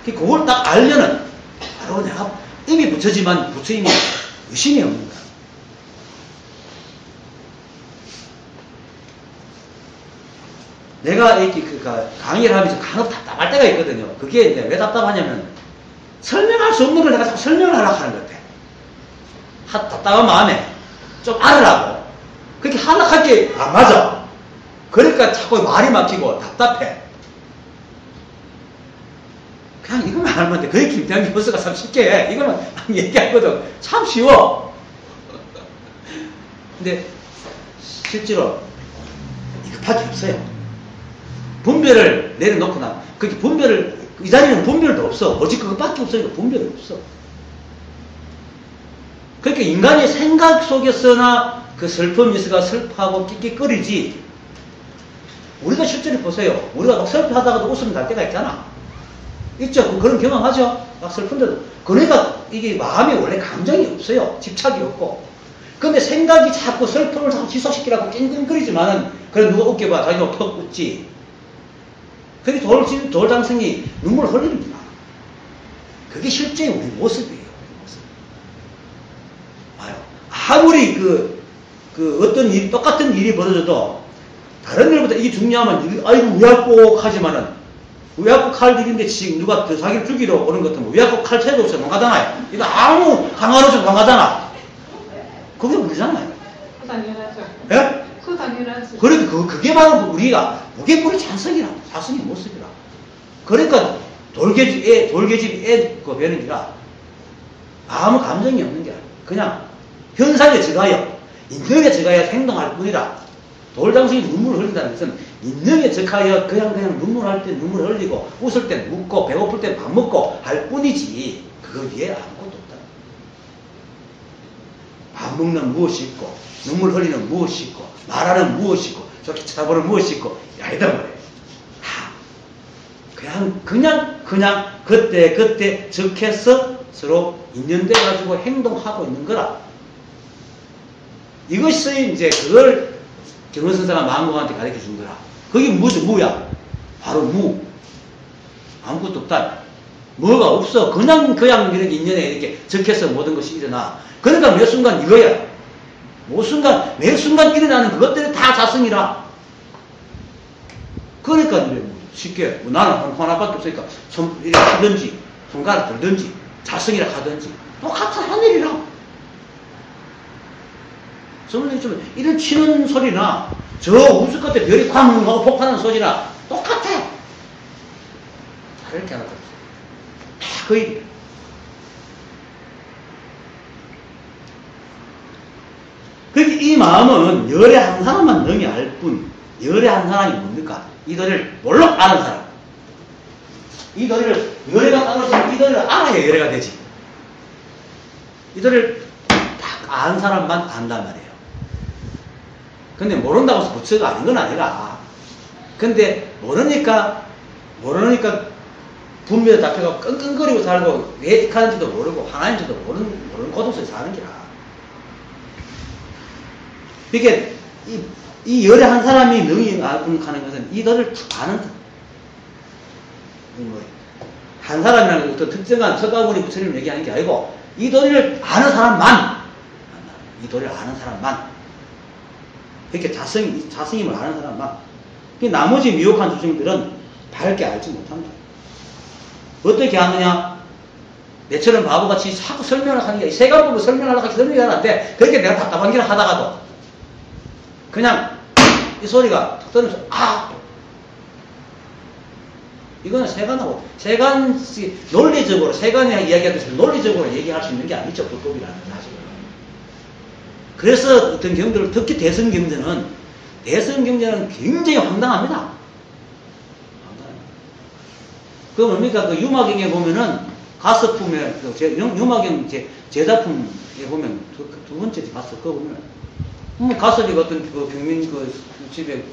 그걸 딱 알면은 바로 내가 음이 붙여지만 붙여임이 의심이 없는 거야. 내가 이렇게 강의를 하면서 간혹 답답할 때가 있거든요. 그게 이제 왜 답답하냐면 설명할 수 없는 걸 내가 자꾸 설명을 하려고 하는 것 같아. 답답한 마음에 좀 알으라고. 그렇게 하려고 할 게 안 맞아. 그러니까 자꾸 말이 막히고 답답해. 그냥 이것만 알면 돼. 그게 김태형 교수가 참 쉽게 해. 이거는 얘기하거든. 참 쉬워. 근데 실제로 이것밖에 없어요. 분별을 내려놓거나 그렇게 분별을 이 자리는 분별도 없어. 오직 그것밖에 없으니까 분별이 없어. 그러니까 인간의 생각 속에서나 그 슬픔 미스가 슬퍼하고 끽끽거리지. 우리가 실제로 보세요. 우리가 막 슬퍼하다가도 웃음 날 때가 있잖아. 있죠? 그런 경험하죠? 막 슬픈데도. 그러니까 이게 마음에 원래 감정이 없어요. 집착이 없고. 근데 생각이 자꾸 슬픔을 자꾸 지속시키라고 낑낑거리지만은, 그래, 누가 웃겨봐. 자기가 퍽 웃지. 그게 돌장성이 눈물을 흘립니다. 그게 실제 우리 모습이에요. 우리 모습. 봐요. 아무리 어떤 일, 똑같은 일이 벌어져도, 다른 일보다 이게 중요하면, 아이고, 우약곡 하지만은, 우약곡 칼 일인데 지금 누가 자기를 죽이러 오는 것 같으면 우약곡 칼 채도 없이 도망가잖아요. 이거 아무 상관 없이 도망가잖아. 그게 우리잖아요. 그 당연하죠. 예? 그 당연하죠. 그러니까 그게 바로 우리가 무게뿌리 자성이라, 자성의 모습이라. 그러니까 돌개집 애 그 배는기라 아무 감정이 없는 게 아니라 그냥 현상에 적하여 인격에 적하여 행동할 뿐이라. 돌장성이 눈물을 흘린다는 것은 인능에 적하여 그냥 눈물할 때 눈물 흘리고 웃을 땐 웃고 배고플 땐 밥 먹고 할 뿐이지 그거 위에 아무것도 없다. 밥 먹는 무엇이 있고 눈물 흘리는 무엇이 있고 말하는 무엇이 있고 좋게 쳐다보는 무엇이 있고 아니다 말이에요. 그냥 그때 적해서 서로 인연돼가지고 행동하고 있는 거라. 이것이 이제 그걸 경허선사가 마음공한테 가르쳐 준 거라. 그게 무야? 바로 무. 아무것도 없다. 뭐가 없어. 그냥 이렇게 인연에 이렇게 적혀서 모든 것이 일어나. 그러니까 매 순간 이거야. 매 순간 일어나는 그것들이 다 자성이라. 그러니까 쉽게 나는 하나밖에 없으니까 이렇게 하든지 손가락 들든지 자성이라 하든지 똑같은 하늘이라. 저는 이런 치는 소리나 저 우주 끝에 별이 쾅 하고 폭파하는 소리나 똑같아. 다를 게 하나도 없어. 다 거의. 그러니까 이 마음은 열의 한 사람만 능히 알 뿐, 열의 한 사람이 뭡니까? 이 도리를 뭘로 아는 사람. 이 도리를 열애가 따로서 이 도리를 알아야 열애가 되지. 이 도리를 딱 아는 사람만 안단 말이에요. 근데 모른다고 해서 부처가 아닌 건 아니라. 근데 모르니까 분별에 잡혀가 끙끙거리고 살고 왜 익하는지도 모르고 화나는지도 모르는 고독속에 사는 기라. 그러니까 이 열의 한 사람이 능히 하는 것은 이 너를 아는 것. 한 사람이라는 어떤 특정한 석가모니 부처님을 얘기하는 게 아니고 이 도리를 아는 사람만, 이 도리를 아는 사람만, 이렇게 자성임을 아는 사람만. 나머지 미혹한 주중들은 밝게 알지 못한다. 어떻게 하느냐? 내처럼 바보같이 자꾸 설명을 하는 게, 세간법을 설명하려고 설명이 하는데, 그렇게 내가 답답한 길을 하다가도, 그냥 이 소리가 툭 떨어져서, 이거는 세간이 논리적으로, 세간이 이야기하듯이 논리적으로 얘기할 수 있는 게 아니죠. 불법이라는 건 사실은. 그래서 어떤 경전을, 특히 대성경전은 굉장히 황당합니다. 그 뭡니까? 그 유마경에 보면은, 가스품에, 유마경 제자품에 보면, 두 번째 가스, 그거 보면, 가설이 어떤 그 병민 그 집에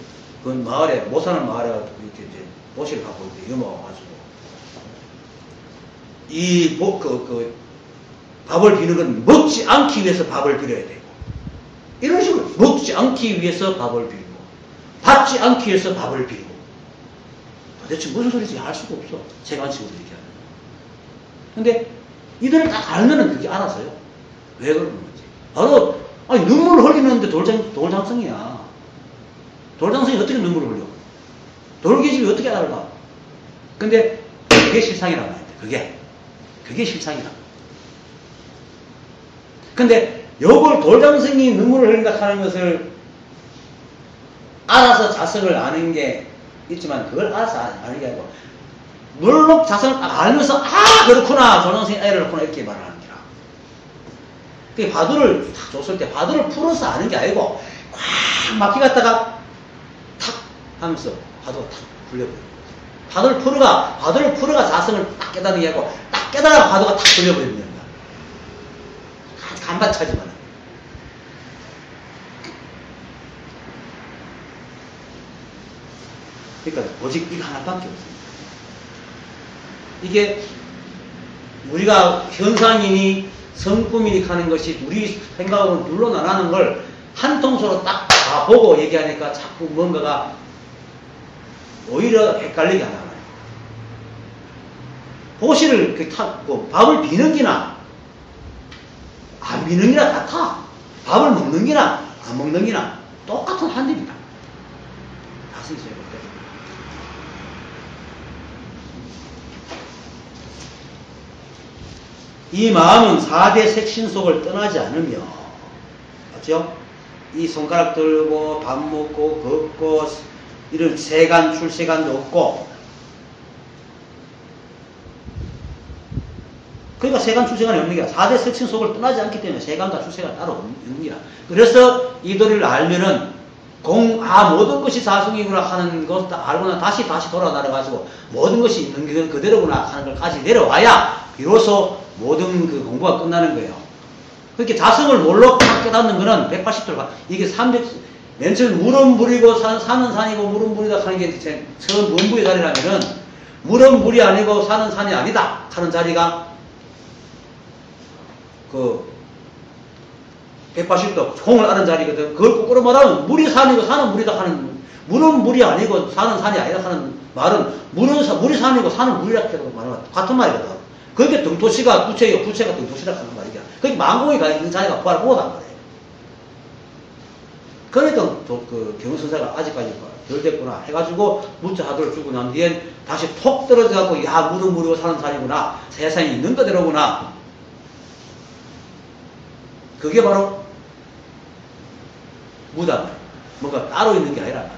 그 마을에 못 사는 마을에 이렇게 이제 도시를 갖고 이제 넘어와가지고 밥을 비는 건 먹지 않기 위해서 밥을 빌어야 되고 이런 식으로 먹지 않기 위해서 밥을 빌고 받지 않기 위해서 밥을 빌고 도대체 무슨 소리인지 알 수가 없어. 세간식으로 이렇게 하면. 근데 이들을 딱 알면은 그게 알아서요. 왜 그러는 거지? 바로 아니 눈물을 흘리는데 돌장성이야. 돌장성이 어떻게 눈물을 흘려? 돌계집이 어떻게 알아? 근데 그게 실상이란 말이야. 그게 실상이다. 근데 요걸 돌장성이 눈물을 흘린다 하는 것을 알아서 자성을 아는 게 있지만 그걸 알아서 아는 게 아니고 물론 자성을 딱 알면서 그렇구나 돌장성이 애를 낳구나 이렇게 말하는 거라. 그 바두를 탁 줬을 때 바두를 풀어서 아는 게 아니고 꽉 막히 갔다가 탁 하면서 바두가 탁 풀려버려. 바두를 풀어가 자성을 딱 깨닫는 게 아니고 딱 깨달아 바두가 탁 풀려버리는 거야. 간반차지만. 그러니까 오직 이거 하나밖에 없습니다. 이게 우리가 현상이니 성품이니 하는 것이 우리 생각으로 물러나가는 걸 한 통째로 딱 다 보고 얘기하니까 자꾸 뭔가가 오히려 헷갈리게 하는 거예요. 호시를 밥을 비는 기나 안 비는 기나 같아. 밥을 먹는 기나 안 먹는 기나 똑같은 한입니다. 다시 있어요. 이 마음은 4대 색신속을 떠나지 않으며, 맞죠? 이 손가락 들고, 밥 먹고, 걷고, 이런 세간, 출세간도 없고, 그러니까 세간, 출세간이 없는 게 4대 색신속을 떠나지 않기 때문에 세간과 출세간이 따로 없는 거야. 그래서 이 도리를 알면은, 모든 것이 사성이구나 하는 것 알고나 다시 돌아다녀가지고, 모든 것이 있는 게 그대로구나 하는 걸까지 내려와야, 비로소 모든 그 공부가 끝나는 거예요. 그렇게 자성을 몰로 깨닫는 거는 180도를 이게 300, 맨 처음 물은 물이고 산은 산이고 물은 물이다 하는 게 처음 원부의 자리라면은 물은 물이 아니고 산은 산이 아니다 하는 자리가 그 180도 홍을 아는 자리거든. 그걸 거꾸로 말하면 물이 산이고 산은 물이다 하는 물은 물이 아니고 산은 산이 아니다 하는 말은 물이 산이고 산은 물이라 말하면 같은 말이거든. 그게 등토시가 부채이고 부채가 등토시라 하는 말이야. 그게 만공이 가 있는 자리가 부활을 못한 말이에요. 그러니까 그 경선사가 아직까지 덜 됐구나 해가지고 무자 하도를 주고 난 뒤엔 다시 톡 떨어져갖고 야 물은 물이고 사는 산이구나 세상이 있는 그대로구나. 그게 바로 무다. 뭔가 따로 있는 게 아니라 말이야.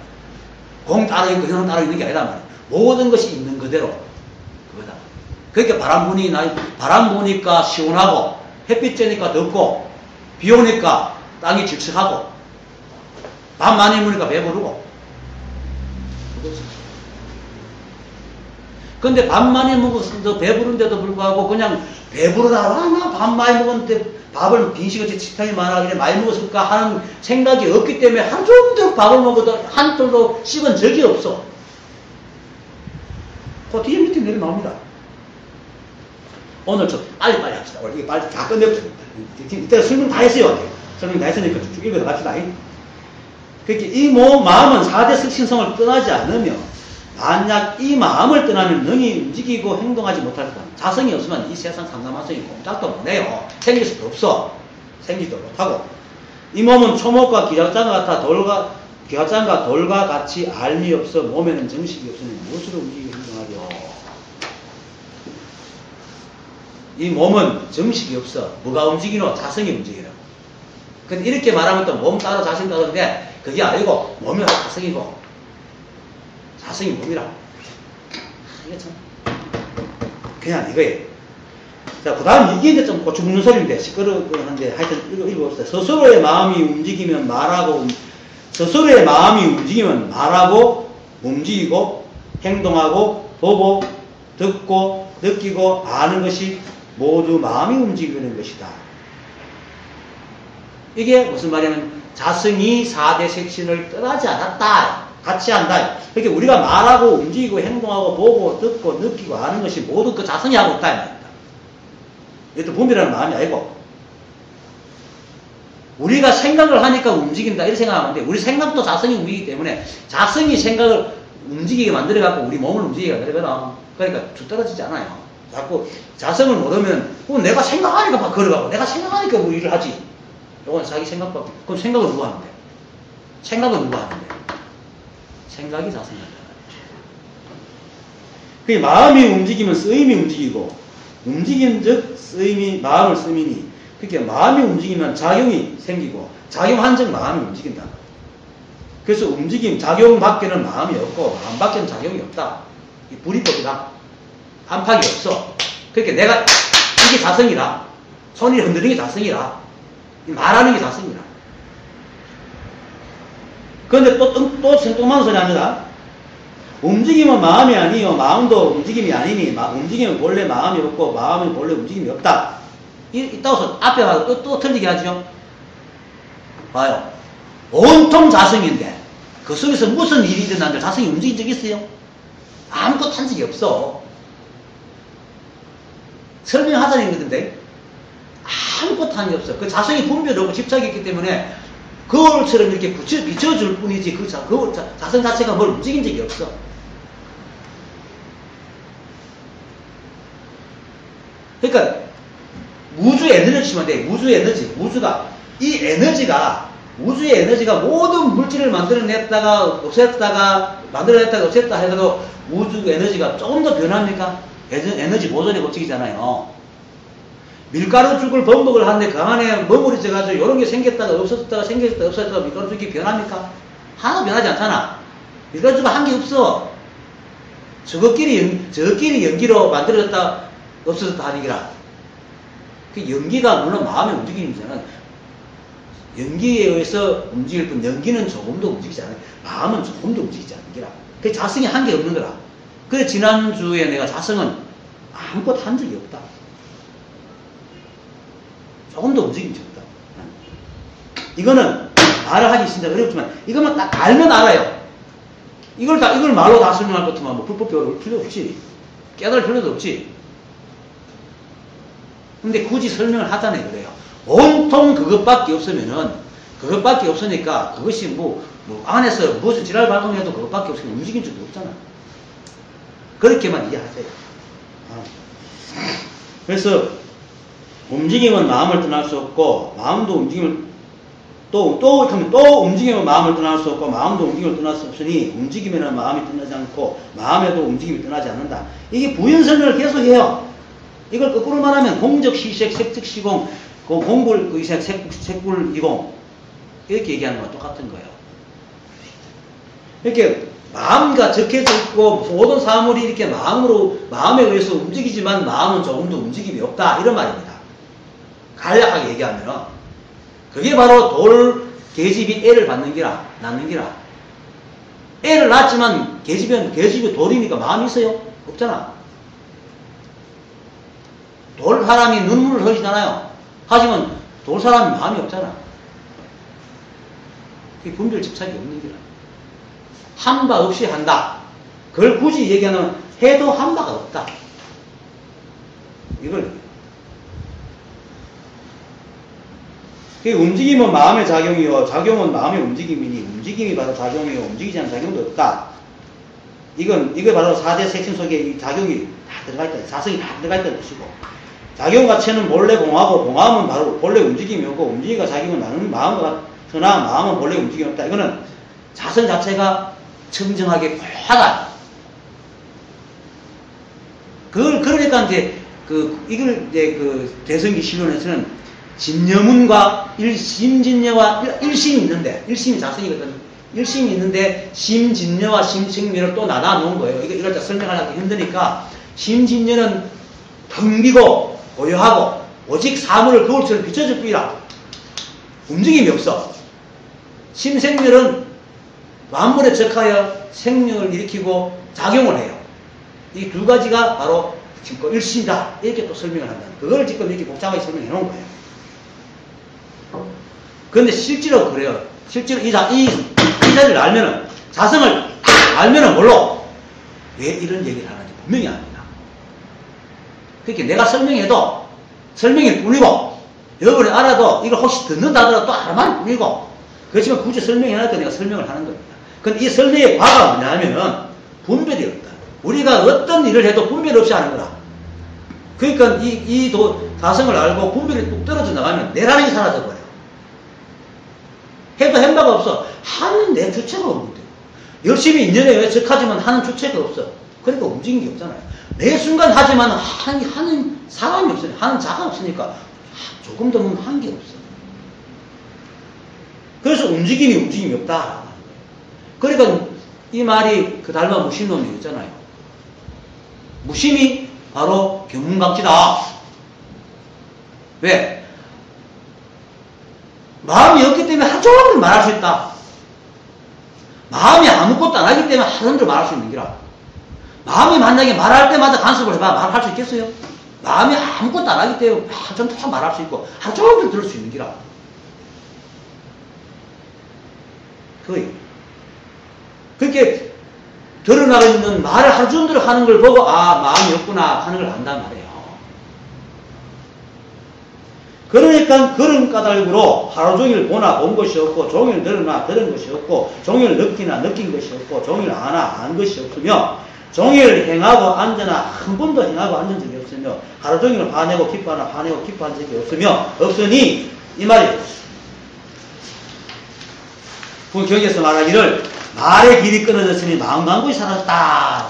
공 따로 있고 형 따로 있는 게 아니라 말이야. 모든 것이 있는 그대로 그거다. 그러니까 바람 부니까 시원하고 햇빛 쬐니까 덥고 비 오니까 땅이 질척하고 밥 많이 먹으니까 배부르고 근데 밥 많이 먹어서 배부른데도 불구하고 그냥 배부르다 나 밥 많이 먹었는데 밥을 빈식어치 식탐이 많아 그래 많이 먹었을까 하는 생각이 없기 때문에 한 줌도 밥을 먹어도 한 톨도 씹은 적이 없어. 그 뒤에 밑에 내려 나옵니다. 오늘 좀 빨리 합시다. 오늘 이게 빨리 다 끝내보자. 이따가 설명 다 했어요. 설명 다 했으니까 쭉 읽어 갑시다. 그렇게 이 마음은 4대 색신성을 떠나지 않으며 만약 이 마음을 떠나면 능히 움직이고 행동하지 못할 것. 자성이 없으면 이 세상 상담화성이 꼼짝도 못해요. 생길 수도 없어. 생기지도 못하고. 이 몸은 초목과 기관장과 돌과 같이 알미 없어 몸에는 정식이 없으니 무엇으로 움직이고 행동하려. 이 몸은 정식이 없어. 뭐가 움직이노? 자성이 움직이노. 근데 이렇게 말하면 또 몸 따로 자성 따로인데 그게 아니고 몸이 자성이고 자성이 몸이라. 이게 참 그냥 이거예요. 자, 그 다음 이게 이제 좀 고추 묻는 소리인데 시끄러운데 하여튼 읽어봅시다. 스스로의 마음이 움직이면 말하고 움직이고 행동하고 보고 듣고 느끼고 아는 것이 모두 마음이 움직이는 것이다. 이게 무슨 말이냐면 자성이 4대 색신을 떠나지 않았다. 같이 한다. 그러니까 우리가 말하고 움직이고 행동하고 보고 듣고 느끼고 아는 것이 모두 그 자성이 하고 있다. 이 말입니다. 이것도 분별하는 마음이 아니고 우리가 생각을 하니까 움직인다 이렇게 생각하는데 우리 생각도 자성이 움직이기 때문에 자성이 생각을 움직이게 만들어갖고 우리 몸을 움직이게 만들거든. 그러니까 뒤떨어지지 않아요. 자꾸 자성을 모르면 내가 생각하니까 막 걸어가고 내가 생각하니까 뭐 일을 하지. 이건 자기 생각밖에. 그럼 생각을 누가 하는데? 생각은 누가 하는데? 생각이 자성이다. 그 마음이 움직이면 쓰임이 움직이고 움직인 즉 쓰임이 마음을 쓰이니 그러니까 마음이 움직이면 작용이 생기고 작용한 즉 마음이 움직인다. 그래서 움직임, 작용 밖에는 마음이 없고 마음 밖에는 작용이 없다. 이 불이법이다. 안팎이 없어. 그러니까 내가 이게 자성이라 손이 흔드는 게 자성이라 말하는 게 자성이라. 그런데 또 생뚱맞은 소리 합니다. 움직임은 마음이 아니요 마음도 움직임이 아니니 움직임은 본래 마음이 없고 마음은 본래 움직임이 없다. 이따고 서 앞에 와서 또 틀리게 하죠. 봐요. 온통 자성인데 그 속에서 무슨 일이 일어났는데 자성이 움직인 적이 있어요? 아무것도 한 적이 없어. 설명하자는 건데 아무것도 한 게 없어. 그 자성이 분별하고 집착이 있기 때문에 거울처럼 이렇게 비춰줄 뿐이지 그 자성 자체가 뭘 움직인 적이 없어. 그러니까 우주의 에너지만 돼. 우주의 에너지. 우주의 에너지가 모든 물질을 만들어냈다가 없앴다가 만들어냈다가 없앴다 해도 우주 에너지가 조금 더 변합니까? 에너지 보존의 법칙이잖아요. 밀가루죽을 범벅을 하는데 그 안에 머무르져가지고 이런 게 생겼다가 없어졌다가 생겼다가 없어졌다가 밀가루죽이 변합니까? 하나도 변하지 않잖아. 밀가루죽은 한 게 없어. 저것끼리 연기로 만들어졌다 없어졌다 하는 게라. 그 연기가 물론 마음의 움직임이잖아. 연기에 의해서 움직일 뿐 연기는 조금도 움직이지 않아요. 마음은 조금도 움직이지 않는 게라. 그 자성이 한 게 없는 거라. 그래서 지난주에 내가 자성은 아무것도 한 적이 없다. 조금도 움직임이 없다. 이거는 말을 하기 진짜 어렵지만 이것만 딱 알면 알아요. 이걸 말로 다 설명할 것 같으면 뭐 불법 배울 필요 없지. 깨달을 필요도 없지. 근데 굳이 설명을 하잖아요. 그래요. 온통 그것밖에 없으니까 그것이 뭐 안에서 무슨 지랄 발동해도 그것밖에 없으면 움직인 적이 없잖아. 그렇게만 이해하세요. 그래서 움직임은 마음을 떠날 수 없고 마음도 움직임을 또 움직임은 마음을 떠날 수 없고 마음도 움직임을 떠날 수 없으니 움직임에는 마음이 떠나지 않고 마음에도 움직임이 떠나지 않는다. 이게 부연 설명을 계속해요. 이걸 거꾸로 말하면 공적 시색, 색적 시공, 공불 의색, 색불 이공 이렇게 얘기하는 거와 똑같은 거예요. 이렇게 마음과 적혀져 있고 모든 사물이 이렇게 마음에 의해서 움직이지만 마음은 조금도 움직임이 없다 이런 말입니다. 간략하게 얘기하면은 그게 바로 돌 계집이 애를 낳는 기라. 애를 낳았지만 계집이 돌이니까 마음이 있어요? 없잖아. 돌 사람이 눈물을 흘리잖아요. 하지만 돌 사람이 마음이 없잖아. 그게 분별 집착이 없는 기라. 한 바 없이 한다. 그걸 굳이 얘기하면 해도 한 바가 없다. 이걸 움직임은 마음의 작용이요 작용은 마음의 움직임이니 움직임이 바로 작용이요 움직이지 않는 작용도 없다. 이거 바로 4대 색신 속에 이 작용이 다 들어가 있다. 자성이 다 들어가 있다는 것이고 작용 자체는 본래 공하고 공함은 바로 본래 움직임이었고 움직임과 작용은 나는 마음과 그러나 마음은 본래 움직임이 없다. 이거는 자성 자체가 청정하게 고하다. 그러니까 이제 이걸 이제 대성기 실론에서는 진여문과 심진여와 일심이 있는데, 일심이 자성이거든. 일심이 있는데, 심진여와 심생멸을 또 나눠 놓은 거예요. 이걸 다 설명하기 힘드니까, 심진여는 텅 비고, 고요하고, 오직 사물을 거울처럼 비춰줄 뿐이라. 움직임이 없어. 심생멸은 만물에 적하여 생명을 일으키고 작용을 해요. 이 두 가지가 바로 지금 일심이다. 이렇게 또 설명을 한다. 그걸 지금 이렇게 복잡하게 설명해 놓은 거예요. 그런데 실제로 그래요. 실제로 이 자리를 알면은, 자성을 딱 알면은 뭘로? 왜 이런 얘기를 하는지 분명히 압니다. 그렇게 내가 설명해도 설명일 뿐이고, 여러분이 알아도 이걸 혹시 듣는다 하더라도 또 알아만 뿐이고, 그렇지만 굳이 설명해놔도 내가 설명을 하는 겁니다. 근데 이 설명의 과가 뭐냐면은 분별이 없다. 우리가 어떤 일을 해도 분별 없이 하는 거라. 그러니까 자성을 알고 분별이 뚝 떨어져 나가면 내라는 게 사라져버려. 해도 행바가 없어. 하는 내 주체가 없는데. 열심히 인연에 외척하지만 하는 주체가 없어. 그러니까 움직이는 게 없잖아요. 매 순간 하지만 하는 사람이 없으니, 하는 자가 없으니까 조금 더 한 게 없어. 그래서 움직임이 없다. 그러니까 이 말이 그 닮아 무심론이 있잖아요. 무심이 바로 견문각지다. 왜? 마음이 없기 때문에 하루 종일 말할 수 있다. 마음이 아무것도 안 하기 때문에 하루 종일 말할 수 있는 기라. 마음이 만약에 말할 때마다 간섭을 해봐. 말할 수 있겠어요? 마음이 아무것도 안 하기 때문에 하루 종일 말할 수 있고 하루 종일 들을 수 있는 기라. 그렇게 드러나고 있는 말을 하루 종일 하는 걸 보고 마음이 없구나 하는 걸 안단 말이에요. 그러니까 그런 까닭으로 하루 종일 보나 본 것이 없고 종일 들으나 들은 것이 없고 종일 느끼나 느낀 것이 없고 종일 아나 안 것이 없으며 종일 행하고 앉으나 한 번도 행하고 앉은 적이 없으며 하루 종일 화내고 기뻐하나 화내고 기뻐한 적이 없으니 이 말이 경에서 말하기를 말의 길이 끊어졌으니 마음간국이 사라졌다.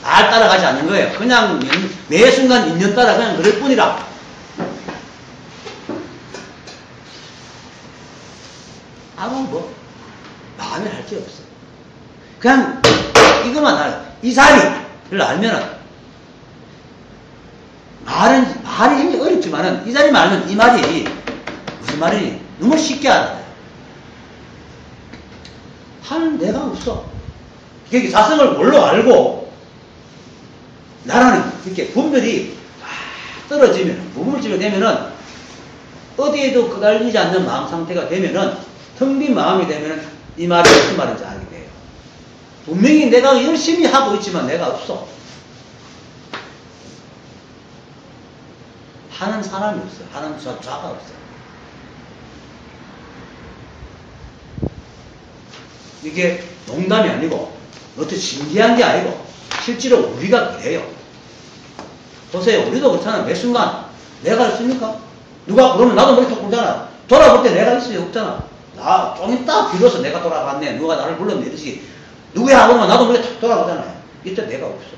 말 따라가지 않는 거예요. 그냥 매 순간 인연 따라 그냥 그럴 뿐이라. 아무 마음에 할 게 없어. 그냥 이것만 알아. 이 자리를 알면은 말이 굉장히 어렵지만은 이 자리만 알면 이 말이 무슨 말이니 너무 쉽게 알아요. 하는 내가 없어. 이게 자성을 뭘로 알고 나라는 이렇게 분별이 떨어지면 무물질이 되면은 어디에도 끄달리지 않는 마음 상태가 되면은 텅 빈 마음이 되면은 이 말이 무슨 말인지 알게 돼요. 분명히 내가 열심히 하고 있지만 내가 없어. 하는 사람이 없어. 하는 자가 없어. 이게 농담이 아니고 어떻게 신기한 게 아니고 실제로 우리가 그래요. 보세요. 우리도 그렇잖아. 매 순간 내가 있습니까? 누가 그러면 나도 머리 톡 굴잖아. 돌아볼 때 내가 있어요? 없잖아. 좀 이따 비로소 내가 돌아봤네. 누가 나를 불렀네. 누구야? 그러면 나도 머리 탁 돌아보잖아요. 이때 내가 없어.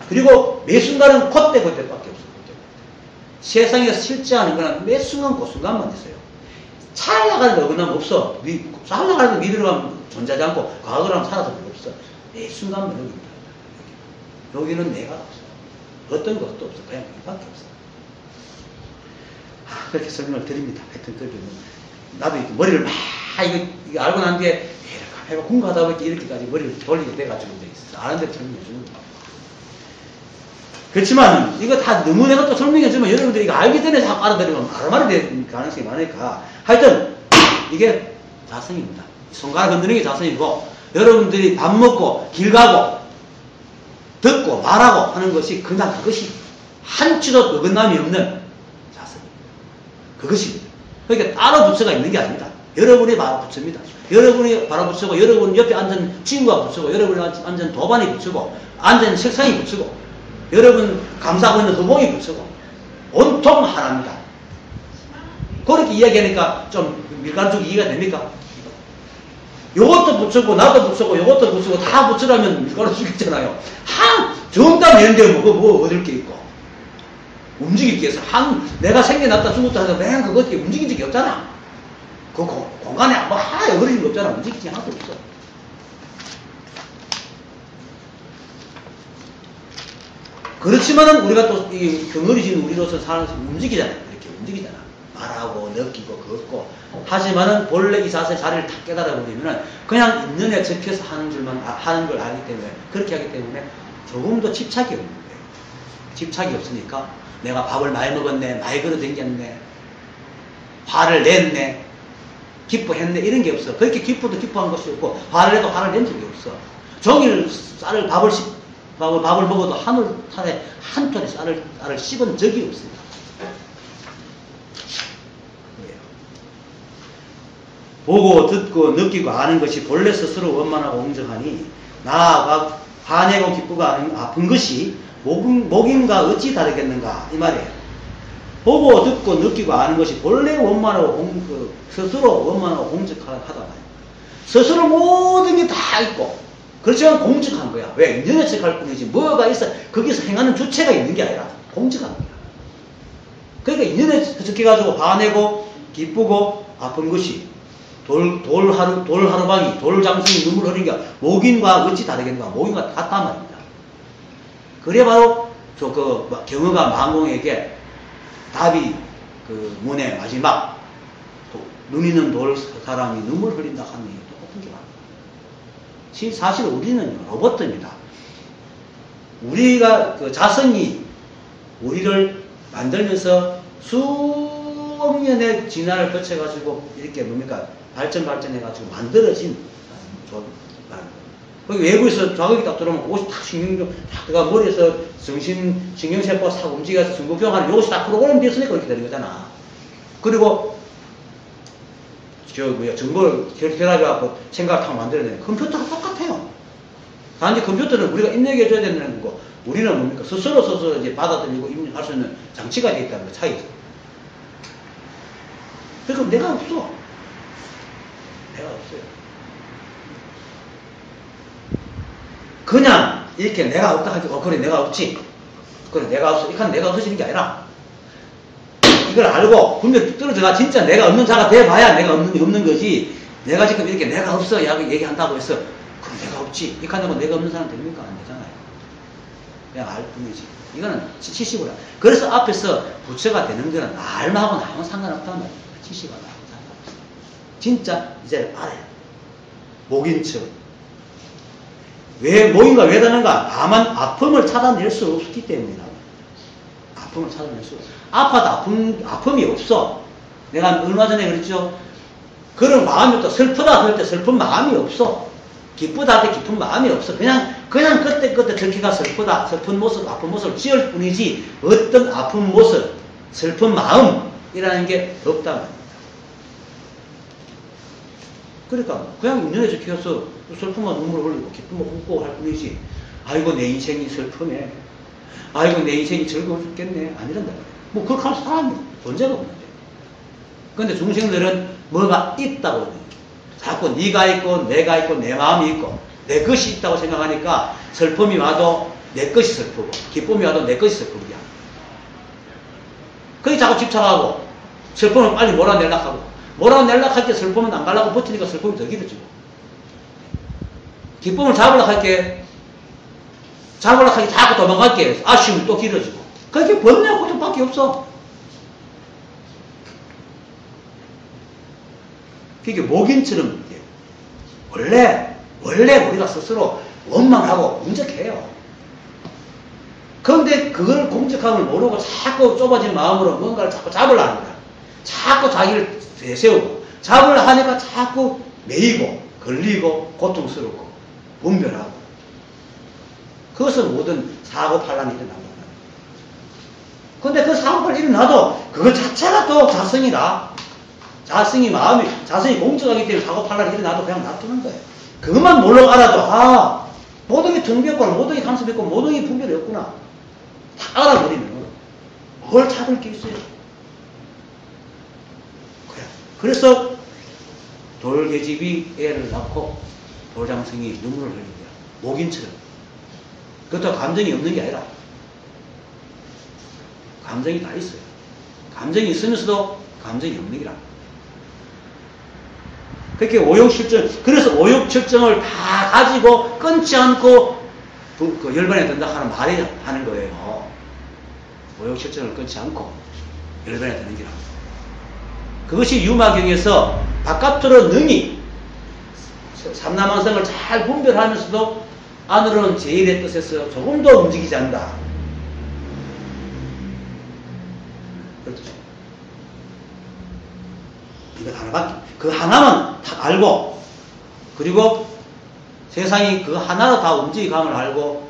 그리고 매 순간은 그때 밖에 없어. 세상에서 실제하는 거는 매 순간 그 순간만 있어요. 살아가는 어긋남 없어. 살아가는 미래로 존재하지 않고 과거로 하면 살아서 없어. 매 순간만 여기입니다. 여기는 내가 없어. 어떤 것도 없어. 그냥 이밖에 없어. 그렇게 설명을 드립니다. 하여튼 나도 이렇게 머리를 막 이거 알고 난 뒤에 이렇게 공부하다 보니까 이렇게까지 머리를 돌리게 돼가지고 있어. 아는 대로 설명해 주는 거야. 그렇지만 이거 다 너무 내가 또 설명해주면 여러분들이 이거 알기 전에 자꾸 알아들으면 말이 될 가능성이 많으니까 하여튼 이게 자성입니다. 손가락 흔드는 게 자성이고 여러분들이 밥 먹고 길 가고 듣고 말하고 하는 것이 그냥 그것이 한치도 어긋남이 없는 자성입니다. 그것입니다. 그러니까 따로 부처가 있는 게 아닙니다. 여러분이 바로 부처입니다. 여러분이 바로 부처고 여러분 옆에 앉은 친구가 부처고 여러분이 앉은 도반이 부처고 앉은 책상이 부처고 여러분 감싸고 있는 도봉이 부처고 온통 하나입니다. 그렇게 이야기하니까 좀 밀가루 쪽 이해가 됩니까? 요것도 부처고 나도 부처고 요것도 부처고 다 부처라면 밀가루 죽겠잖아요. 정답 내는데 뭐 얻을 게 있고 움직일 게 있어. 내가 생겨났다 죽었다 하다 맨 그것 움직인 적이 없잖아. 그 공간에 뭐 하나에 어려진 거 없잖아. 움직이지 하나도 없어. 그렇지만은 우리가 또 이 경어리진 우리로서 살아서 움직이잖아요. 이렇게 움직이잖아. 말하고 느끼고 걷고 하지만은 본래 이 자리를 다 깨달아 버리면은 그냥 인연에 접혀서 하는 줄만 하는 걸 알기 때문에 그렇게 하기 때문에 조금 더 집착이 없는 거예요. 집착이 없으니까 내가 밥을 많이 먹었네, 많이 걸어 댕겼네, 화를 냈네, 기뻐했네, 이런 게 없어. 그렇게 기뻐도 기뻐한 것이 없고, 화를 내도 화를 낸 적이 없어. 종일 밥을 먹어도 한 톨에 쌀을 씹은 적이 없습니다. 보고 듣고 느끼고 아는 것이 본래 스스로 원만하고 공정하니 나아가 화내고 기쁘고 아픈 것이 목인가 어찌 다르겠는가 이 말이에요. 보고 듣고 느끼고 아는 것이 본래 원만하고 스스로 원만하고 공정하다 말이에요. 스스로 모든 게 다 있고 그렇지만 공정한 거야. 왜? 있는 척할 뿐이지 뭐가 있어 거기서 행하는 주체가 있는 게 아니라 공정한 거야. 그러니까 있는 척 해가지고 화내고 기쁘고 아픈 것이 돌하루방이 돌장승이 눈물 흘린 게 목인과 어찌 다르겠는가. 목인과 같단 말입니다. 그래 바로 경허가 망공에게 답이 그 문의 마지막 눈 있는 돌 사람이 눈물 흘린다 하는 얘기 똑같은 게 말입니다. 사실 우리는 로봇입니다. 우리가 그 자성이 우리를 만들면서 수억 년의 진화를 거쳐가지고 이렇게 발전해가지고 만들어진 거기 외부에서 자극이 딱 들어오면 그것이 딱 딱 들어가 머리에서 신경세포가 싹 움직여서 중국경하는 이것이 딱 프로그램 되었으니까 그렇게 되는 거잖아. 그리고 정보를 결합해갖고 생각을 딱 만들어내는 컴퓨터가 똑같아요. 단지 컴퓨터는 우리가 입력해줘야 되는 거고 우리는 뭡니까? 스스로 이제 받아들이고 입력할 수 있는 장치가 되어 있다는 거 차이죠. 그러니까 내가 없어. 내가 없어요. 그냥 이렇게 내가 없다 하지, 그래 내가 없지. 그래 내가 없어. 이렇게 하면 내가 없어지는 게 아니라 이걸 알고 분명히 떨어져가 진짜 내가 없는 자가 돼봐야 내가 없는 거지. 내가 지금 이렇게 내가 없어 얘기한다고 해서 그럼 내가 없지. 이렇게 한다고 내가 없는 사람 됩니까? 안 되잖아요. 그냥 알 뿐이지. 이거는 치식으로. 그래서 앞에서 부처가 되는 거는 알마하고는 아무 상관없다는 말이에요. 치식하고 아무 상관없어. 진짜 이제 알아요. 목인 척. 왜 목인가 왜 다른가? 다만 아픔을 찾아낼 수 없기 때문이다. 아픔을 찾아낼 수 없어. 아파도 아픔이 없어. 내가 얼마 전에 그랬죠. 그런 마음이 없다. 슬프다 할 때 슬픈 마음이 없어. 기쁘다 할 때 기쁜 마음이 없어. 그냥 그때 저기가 슬프다, 슬픈 모습, 아픈 모습을 지을 뿐이지 어떤 아픈 모습, 슬픈 마음이라는 게 없다 말입니다. 그러니까 그냥 인연에 적혀서 슬픔만 눈물 흘리고 기쁨만 웃고 할 뿐이지 아이고 내 인생이 슬프네, 아이고 내 인생이 즐거워 죽겠네 아니란다. 뭐 그렇게 할 사람이 존재가 없는데. 근데 중생들은 뭐가 있다고 그래요. 자꾸 네가 있고 내가 있고 내 마음이 있고 내 것이 있다고 생각하니까 슬픔이 와도 내 것이 슬프고 기쁨이 와도 내 것이 슬프기야. 거기 자꾸 집착하고 슬픔을 빨리 몰아내려고 몰아내려고 할 때 슬픔은 안 가려고 버티니까 슬픔이 더 길어지고 기쁨을 잡으려고 할 때 자꾸 도망갈게 아쉬움이 또 길어지고 그게 번뇌와 고통밖에 없어. 그게 목인처럼 원래 우리가 스스로 원망하고 문적해요. 그런데 그걸 공적함을 모르고 자꾸 좁아진 마음으로 뭔가를 자꾸 잡으려 합니다. 자꾸 자기를 내세우고 잡으려 하니까 자꾸 매이고 걸리고 고통스럽고 분별하고 그것은 모든 사고팔란이 일어난다. 근데 그 사고팔란이 일어나도 그것 자체가 또 자성이다. 자성이 공적하기 때문에 사고팔란이 일어나도 그냥 놔두는 거예요. 그것만 몰라 알아도 모든 게 등비였고 모든 게 간섭했고 모든 게 분별이 없구나. 다 알아버리면 뭘 찾을 게 있어요. 그래서 돌계집이 애를 낳고 돌장성이 눈물을 흘린 거야. 목인처럼. 그것도 감정이 없는 게 아니라 감정이 다 있어요. 감정이 있으면서도 감정이 없는 게라. 그렇게 오욕실정, 그래서 오욕실정을 다 가지고 끊지 않고 그 열반에 든다 하는 말이 하는 거예요. 오욕실정을 끊지 않고 열반에 드는 기라. 그것이 유마경에서 바깥으로 능히 삼라만성을 잘 분별하면서도 안으로는 제일의 뜻에서 조금 더 움직이지 않는다. 그렇죠. 이것 하나밖에, 그 하나만 다 알고, 그리고 세상이 그 하나로 다 움직이감을 알고,